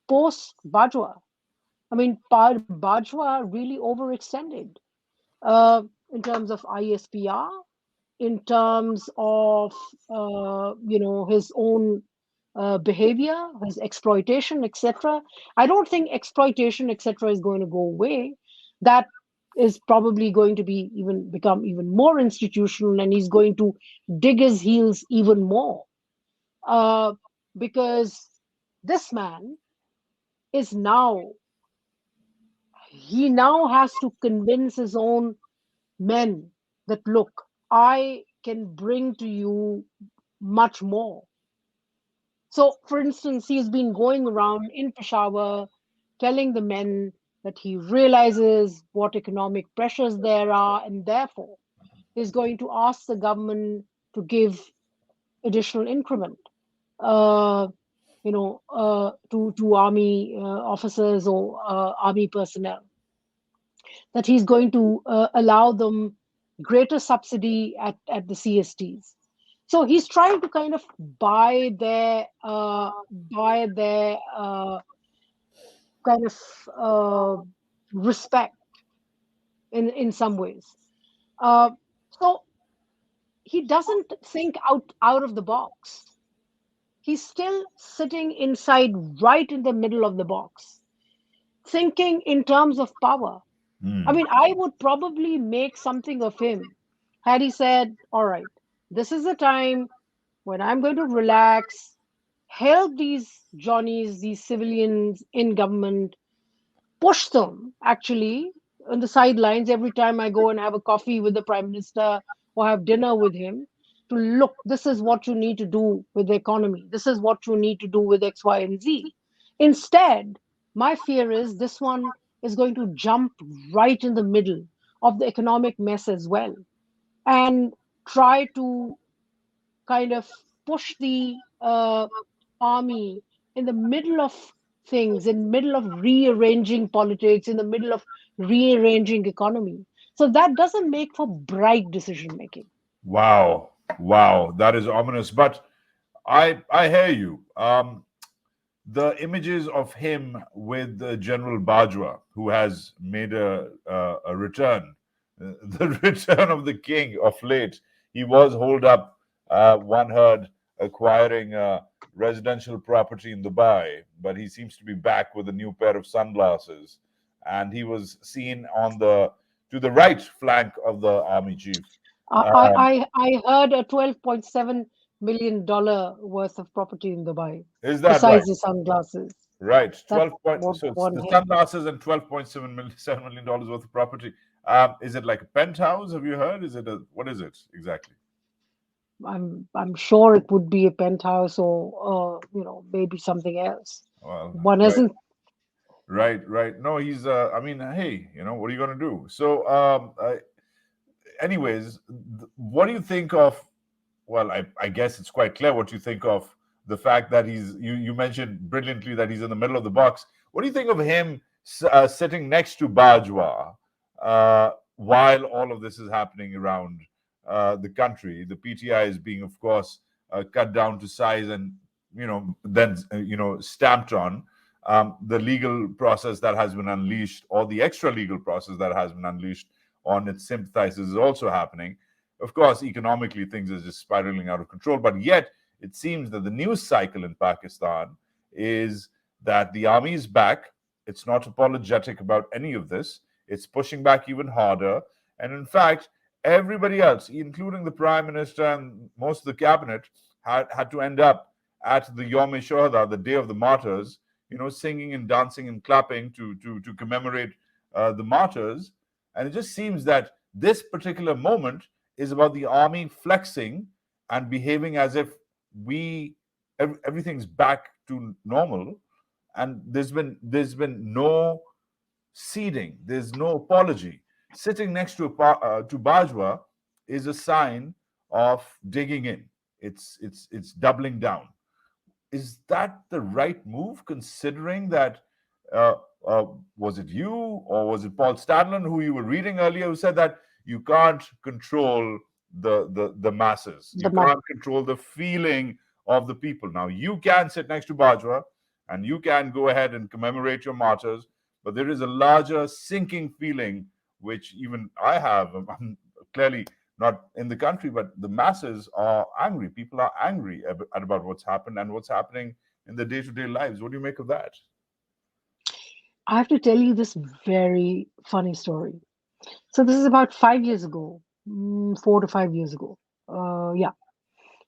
post Bajwa. I mean, Bajwa really overextended in terms of ISPR, in terms of his own behavior, his exploitation, etc. I don't think exploitation, etc., is going to go away. That is probably going to become even more institutional, and he's going to dig his heels even more, uh, because this man is now he now has to convince his own men that, look, I can bring to you much more. So, for instance, he's been going around in Peshawar telling the men that he realizes what economic pressures there are, and therefore is going to ask the government to give additional increment, uh, to army officers or army personnel, that he's going to allow them greater subsidy at the CSTs. So he's trying to kind of buy their kind of respect in some ways. Uh, so he doesn't think out of the box. He's still sitting inside, right in the middle of the box, thinking in terms of power. I mean, I would probably make something of him had he said, all right, this is the time when I'm going to relax, help these Johnnies, these civilians in government, push them actually on the sidelines every time I go and have a coffee with the prime minister or have dinner with him, to look, this is what you need to do with the economy. This is what you need to do with X, Y, and Z. Instead, my fear is this one is going to jump right in the middle of the economic mess as well, and try to kind of push the army in the middle of things, in the middle of rearranging politics, in the middle of rearranging economy. So that doesn't make for bright decision making. Wow, wow, that is ominous. But I hear you. The images of him with General Bajwa, who has made a return, the return of the king of late. He was holed up, one heard, acquiring residential property in Dubai, but he seems to be back with a new pair of sunglasses. And he was seen on the to the right flank of the army chief. I Um, I heard a $12.7 million worth of property in Dubai, is that right? besides the sunglasses. Right, That's 12 point. what So it's one the heard. sunglasses and $12.7 million worth of property. Is it like a penthouse? Have you heard? Is it what is it exactly? I'm sure it would be a penthouse or maybe something else. Well, One right, isn't. right. No, he's. I mean, hey, what are you gonna do? So, anyways, what do you think of? Well, I guess it's quite clear what you think of the fact that you mentioned brilliantly that he's in the middle of the box. What do you think of him sitting next to Bajwa while all of this is happening around the country? The PTI is being, of course, cut down to size and then stamped on. The legal process that has been unleashed, or the extra legal process that has been unleashed on its sympathizers, is also happening. Of course, economically, things are just spiraling out of control. But yet, it seems that the news cycle in Pakistan is that the army is back. It's not apologetic about any of this. It's pushing back even harder. And in fact, everybody else, including the prime minister and most of the cabinet, had to end up at the Yom Shohada, the Day of the Martyrs, singing and dancing and clapping to commemorate the martyrs. And it just seems that this particular moment is about the army flexing and behaving as if everything's back to normal, and there's been no ceding, there's no apology. Sitting next to Bajwa is a sign of digging in. It's doubling down. Is that the right move, considering that uh, was it you or was it Paul Stanlon who you were reading earlier who said that you can't control the masses, The you ma- can't control the feeling of the people. Now you can sit next to Bajwa and you can go ahead and commemorate your martyrs, but there is a larger sinking feeling which even I have. I'm clearly not in the country, but the masses are angry. People are angry about what's happened and what's happening in their day-to-day lives. What do you make of that? I have to tell you this very funny story. So this is about 5 years ago, 4 to 5 years ago. Yeah.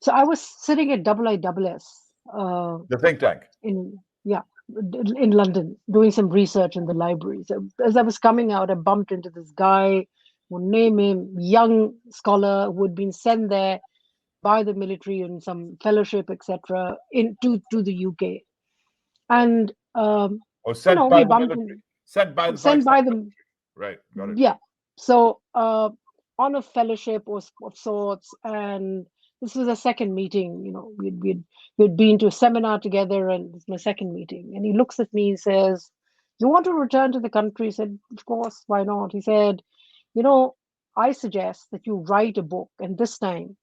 So I was sitting at IISS The think tank. in yeah in London doing some research in the library. So as I was coming out, I bumped into this guy, won't name him, young scholar who had been sent there by the military in some fellowship, etc., into the UK, and Or sent we by the bumped military. in, Sent by the sent Pakistan by the military. Right, got it. yeah. So on a fellowship of sorts, and this was a second meeting. We'd been to a seminar together, and it's my second meeting. And he looks at me and says, "You want to return to the country?" I said, "Of course, why not?" He said, "You know, I suggest that you write a book, and this time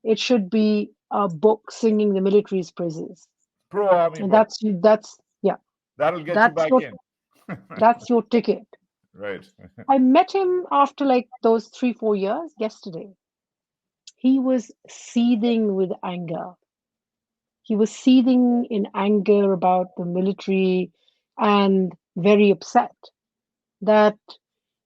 it should be a book singing the military's praises." Pro-army And book. that's yeah, That'll get you that's back your in. that's your ticket. Right. I met him after like those 3, 4 years yesterday. He was seething with anger. He was seething in anger about the military and very upset that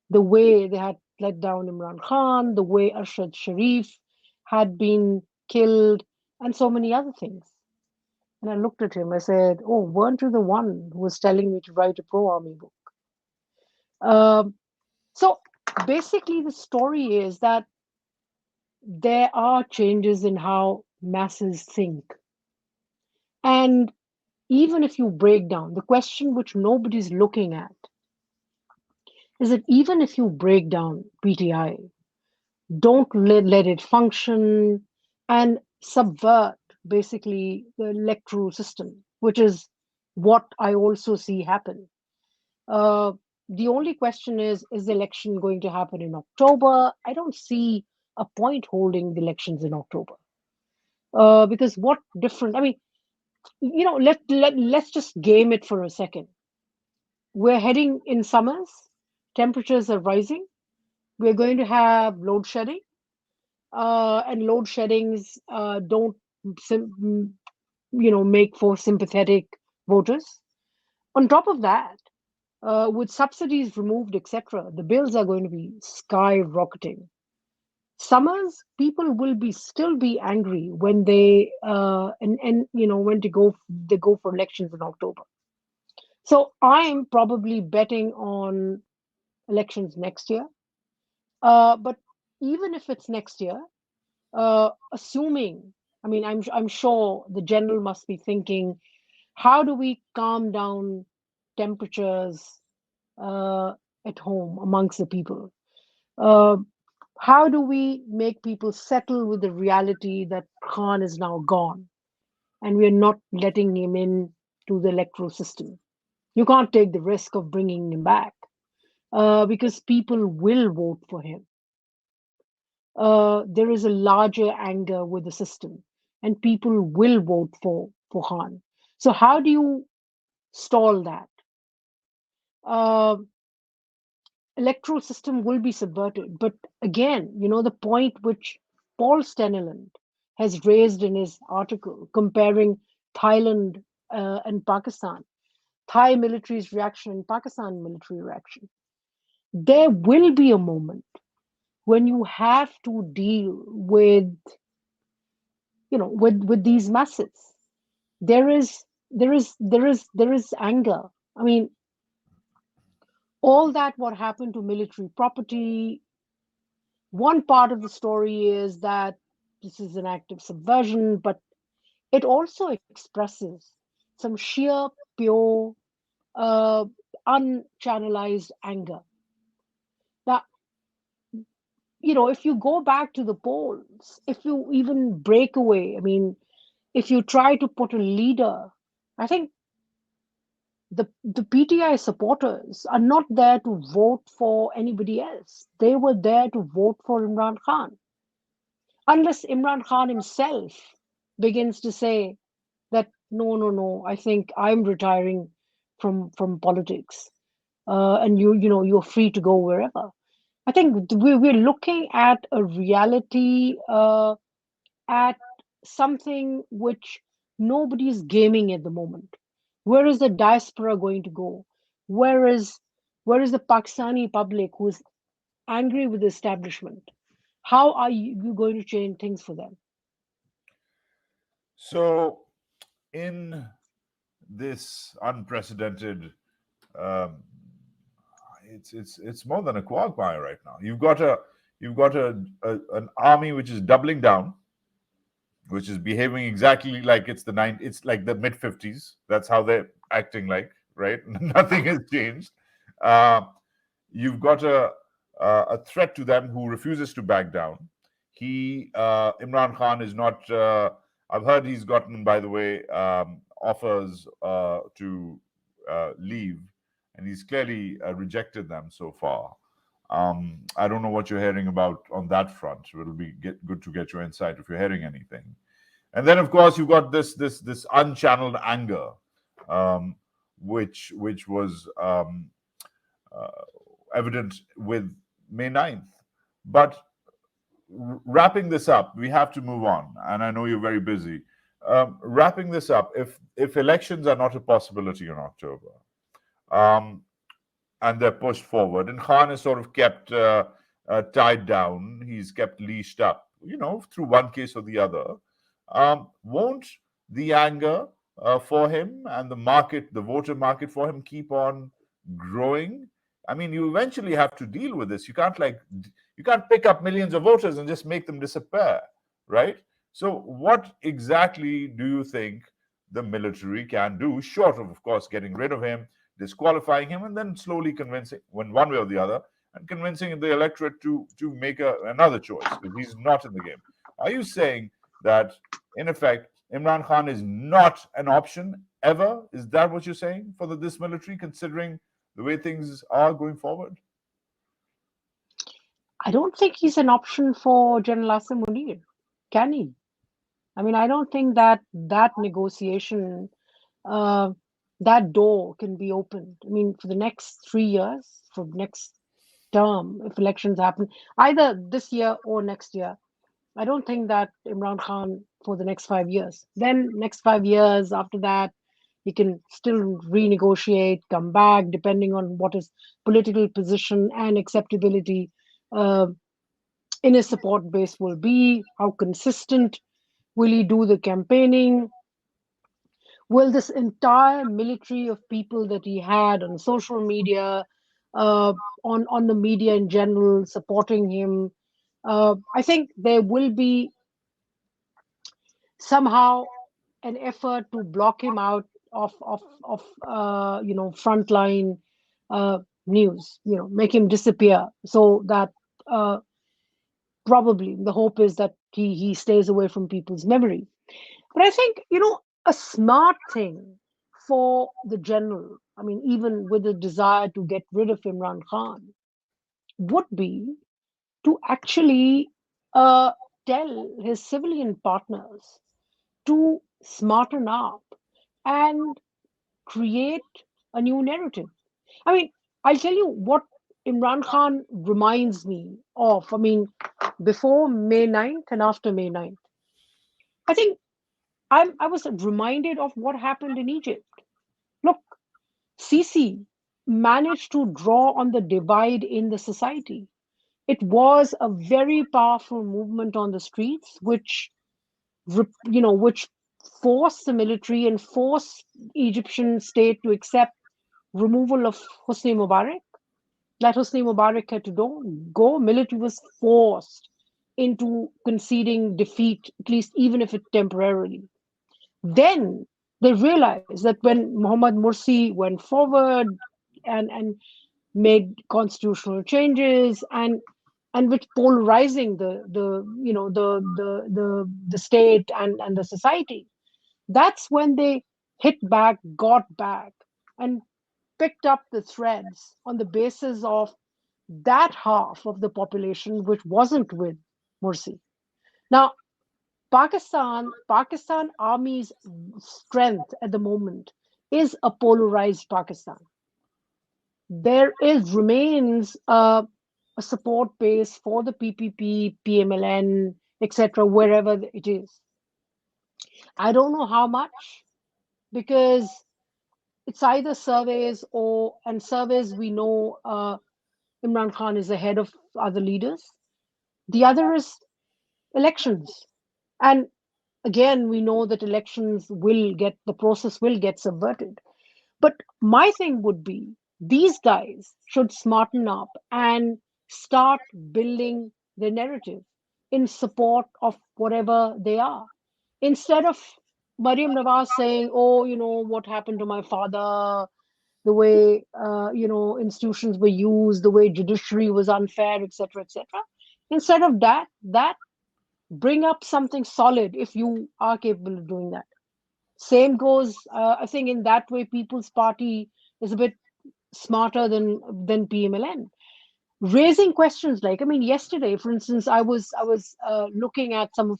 the way they had let down Imran Khan, the way Arshad Sharif had been killed, and so many other things. And I looked at him. I said, "Oh, weren't you the one who was telling me to write a pro army book?" Um, so basically, the story is that there are changes in how masses think. And even if you break down, the question which nobody's looking at is that even if you break down PTI, don't let it function and subvert basically the electoral system, which is what I also see happen. Uh, the only question is the election going to happen in October? I don't see a point holding the elections in October. Because what different? I mean, let's just game it for a second. We're heading in summers, temperatures are rising, we're going to have load shedding, and load sheddings don't make for sympathetic voters. On top of that, with subsidies removed, etc., the bills are going to be skyrocketing. Summers, people will be still be angry when and when they go for elections in October. So I'm probably betting on elections next year. But even if it's next year, assuming, I mean, I'm sure the general must be thinking, how do we calm down temperatures uh, at home amongst the people? Uh, how do we make people settle with the reality that Khan is now gone and we're not letting him in to the electoral system? You can't take the risk of bringing him back because people will vote for him. There is a larger anger with the system, and people will vote for Khan. So how do you stall that? Uh, Electoral system will be subverted. But again, the point which Paul Steneland has raised in his article comparing Thailand and Pakistan, Thai military's reaction and Pakistan military reaction, there will be a moment when you have to deal with with these masses. There is anger. I mean, all that what happened to military property. One part of the story is that this is an act of subversion, but it also expresses some sheer, pure, uh, unchannelized anger. Now, if you go back to the polls, if you even break away, I mean, if you try to put a leader, I think the PTI supporters are not there to vote for anybody else. They were there to vote for Imran Khan. Unless Imran Khan himself begins to say that no, no, no, I think I'm retiring from politics, and you're free to go wherever. I think we're looking at a reality, at something which nobody's gaming at the moment. Where is the diaspora going to go? Where is where is the Pakistani public who's angry with the establishment? How are you going to change things for them? So, in this unprecedented, um, it's more than a quagmire right now. You've got an army which is doubling down, which is behaving exactly like it's like the mid 50s. That's how they're acting like, right? Nothing has changed. Uh, you've got a threat to them who refuses to back down. Imran Khan is not. I've heard he's gotten, by the way, offers to leave, and he's clearly rejected them so far. I don't know what you're hearing about on that front. It'll be good to get your insight if you're hearing anything. And then, of course, you've got this unchanneled anger, um, which was uh, evident with May 9th. But wrapping this up, we have to move on, and I know you're very busy. Wrapping this up, if elections are not a possibility in October, um, and they're pushed forward, and Khan is sort of kept tied down, he's kept leashed up, through one case or the other. Won't the anger for him and the voter market for him, keep on growing? I mean, you eventually have to deal with this. You can't pick up millions of voters and just make them disappear, right? So, what exactly do you think the military can do, short of course, getting rid of him, disqualifying him, and then slowly convincing, one way or the other, and convincing the electorate to make another choice because he's not in the game? Are you saying that, in effect, Imran Khan is not an option ever? Is that what you're saying for this military, considering the way things are going forward? I don't think he's an option for General Asim Munir. Can he? I mean, I don't think that negotiation, uh, that door can be opened. I mean, for the next 3 years, for next term, if elections happen, either this year or next year, I don't think that Imran Khan for the next 5 years. Then next 5 years after that, he can still renegotiate, come back, depending on what his political position and acceptability uh, in his support base will be. How consistent will he do the campaigning? Will this entire military of people that he had on social media, uh, on the media in general supporting him. I think there will be somehow an effort to block him out of frontline news, make him disappear, so that uh, probably the hope is that he stays away from people's memory. But I think, a smart thing for the general, I mean, even with the desire to get rid of Imran Khan, would be to actually uh, tell his civilian partners to smarten up and create a new narrative. I mean, I'll tell you what Imran Khan reminds me of. I mean, before May 9th and after May 9th, I think I was reminded of what happened in Egypt. Look, Sisi managed to draw on the divide in the society. It was a very powerful movement on the streets, which forced the military and forced Egyptian state to accept removal of Hosni Mubarak. That Hosni Mubarak had to go. Military was forced into conceding defeat, at least even if it temporarily. Then they realized that when Muhammad Mursi went forward and made constitutional changes and which polarizing the state and the society, that's when they hit back, got back, and picked up the threads on the basis of that half of the population which wasn't with Mursi. Now, Pakistan Army's strength at the moment is a polarized Pakistan. There is remains a support base for the PPP, PMLN, etc., wherever it is. I don't know how much, because it's either surveys and surveys we know Imran Khan is ahead of other leaders. The other is elections. And again, we know that the process will get subverted. But my thing would be these guys should smarten up and start building their narrative in support of whatever they are. Instead of Mariam Nawaz saying, oh, what happened to my father, the way, institutions were used, the way judiciary was unfair, etc., etc. Instead of that, bring up something solid if you are capable of doing that. Same goes, I think, in that way, People's Party is a bit smarter than PMLN. Raising questions like, I mean, yesterday, for instance, I was looking at some of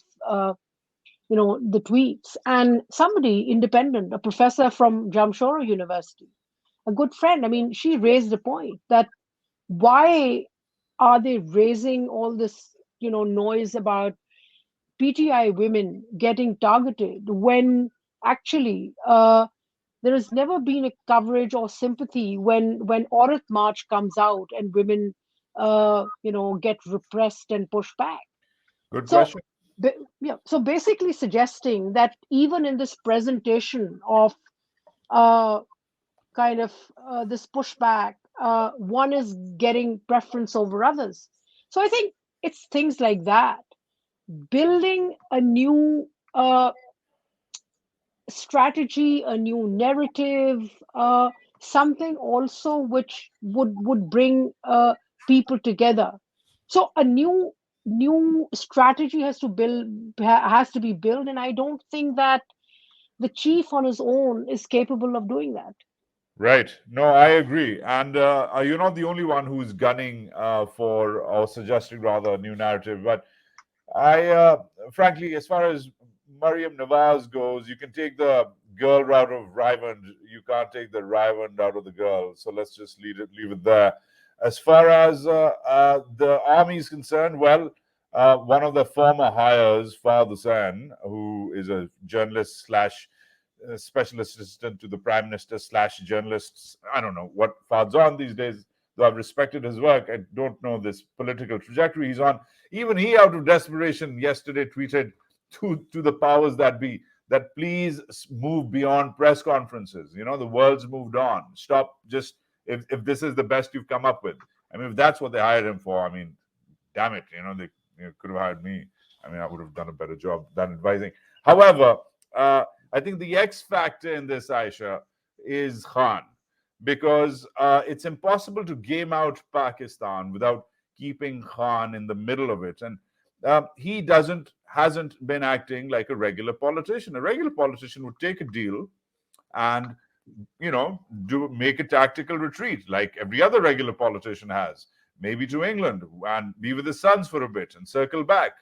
the tweets, and somebody independent, a professor from Jamshoro University, a good friend, I mean, she raised a point that why are they raising all this noise about PTI women getting targeted when actually there has never been a coverage or sympathy when Aurat March comes out and women get repressed and pushed back. Good So question. yeah, so basically suggesting that even in this presentation of uh, kind of this pushback, one is getting preference over others. So I think it's things like that, building a new strategy, a new narrative, something also which would bring people together. So a new strategy has to be built, and I don't think that the chief on his own is capable of doing that. Right. No, I agree. And you're not the only one who's gunning for, or suggesting rather, a new narrative. But frankly, as far as Mariam Nawaz goes, you can take the girl out of Ryvand. You can't take the Ryvand out of the girl. So let's just leave it there. As far as the army is concerned, well, one of the former hires, Fahd Hussain, who is a journalist slash special assistant to the prime minister slash journalists. I don't know what Fahad's on these days, though I've respected his work. I don't know this political trajectory he's on. Even he, out of desperation, yesterday tweeted to the powers that be that please move beyond press conferences. The world's moved on. Stop just if this is the best you've come up with. I mean, if that's what they hired him for, I mean, damn it, they could have hired me. I mean, I would have done a better job than advising. However, I think the X factor in this, Aisha, is Khan, because it's impossible to game out Pakistan without keeping Khan in the middle of it. And he hasn't been acting like a regular politician. A regular politician would take a deal and make a tactical retreat like every other regular politician has, maybe to England and be with his sons for a bit and circle back.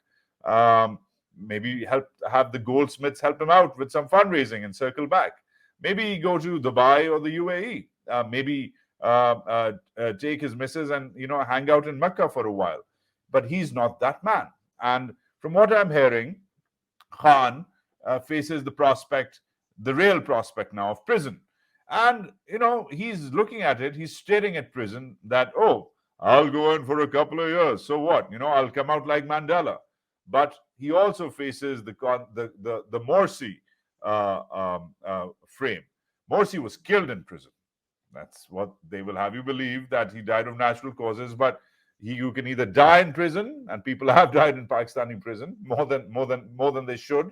Maybe have the Goldsmiths help him out with some fundraising and circle back. Maybe go to Dubai or the UAE. Maybe take his missus and hang out in Mecca for a while. But he's not that man. And from what I'm hearing, Khan faces the real prospect now of prison. And, he's looking at it, he's staring at prison that, oh, I'll go in for a couple of years. So what? I'll come out like Mandela. But he also faces the Morsi frame. Morsi was killed in prison. That's what they will have you believe, that he died of natural causes. But you can either die in prison, and people have died in Pakistani prison more than they should,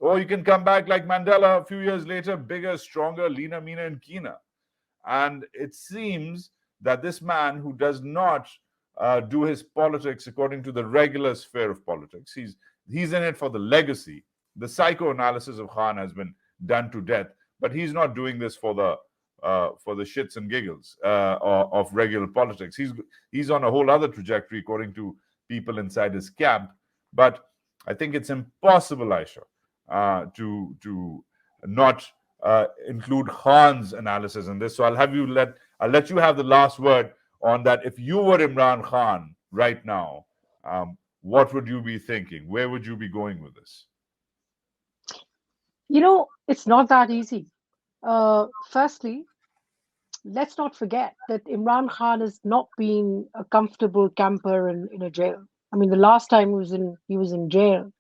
or you can come back like Mandela a few years later, bigger, stronger, leaner, meaner, and keener. And it seems that this man, who does not do his politics according to the regular sphere of politics, he's in it for the legacy. The psychoanalysis of Khan has been done to death, but he's not doing this for the shits and giggles of regular politics. He's on a whole other trajectory, according to people inside his camp. But I think it's impossible, Aisha, to not include Khan's analysis in this. So I'll let you have the last word on that. If you were Imran Khan right now, what would you be thinking? Where would you be going with this? It's not that easy. Firstly, let's not forget that Imran Khan has not been a comfortable camper in a jail. I mean, the last time he was in jail,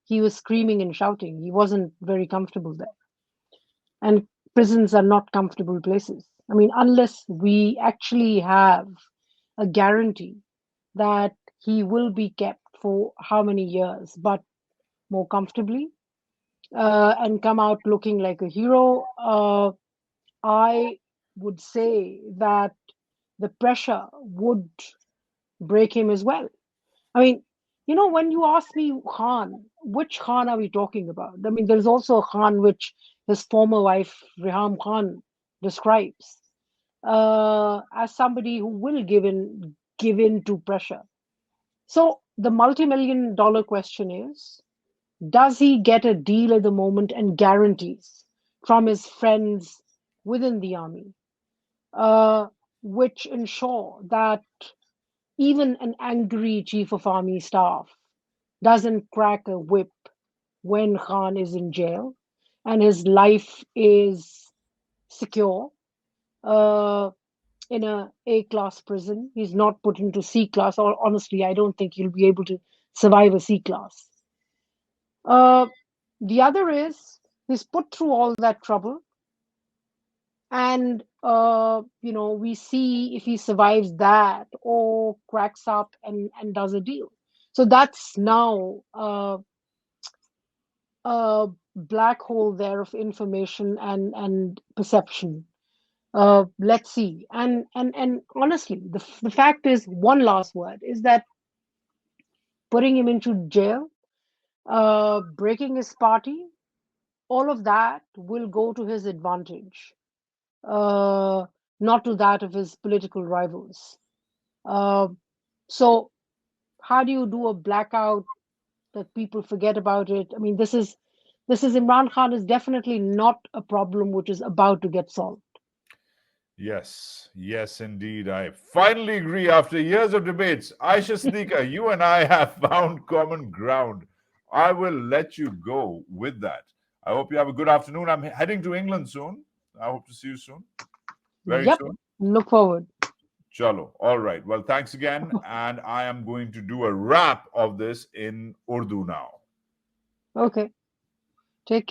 he was screaming and shouting. He wasn't very comfortable there. And prisons are not comfortable places. I mean, unless we actually have a guarantee that he will be kept for how many years, but more comfortably, and come out looking like a hero, I would say that the pressure would break him as well. I mean, when you ask me Khan, which Khan are we talking about? I mean, there's also a Khan which his former wife, Reham Khan, describes as somebody who will give in to pressure. So the multi-million-dollar question is, does he get a deal at the moment and guarantees from his friends within the army, which ensure that even an angry chief of army staff doesn't crack a whip when Khan is in jail and his life is secure in a A-class prison? He's not put into C-class, or honestly, I don't think he'll be able to survive a C-class. The other is, he's put through all that trouble, and we see if he survives that or cracks up and does a deal. So that's now a black hole there of information and perception. Let's see. And honestly, the fact is, one last word is that putting him into jail, breaking his party, all of that will go to his advantage, not to that of his political rivals. So how do you do a blackout that people forget about it? I mean, this is Imran Khan is definitely not a problem which is about to get solved. Yes, indeed. I finally agree after years of debates. Aisha Siddiqa, you and I have found common ground. I will let you go with that. I hope you have a good afternoon. I'm heading to England soon. I hope to see you soon. Very soon. Look forward. Chalo. All right. Well, thanks again. And I am going to do a wrap of this in Urdu now. Okay. Take care.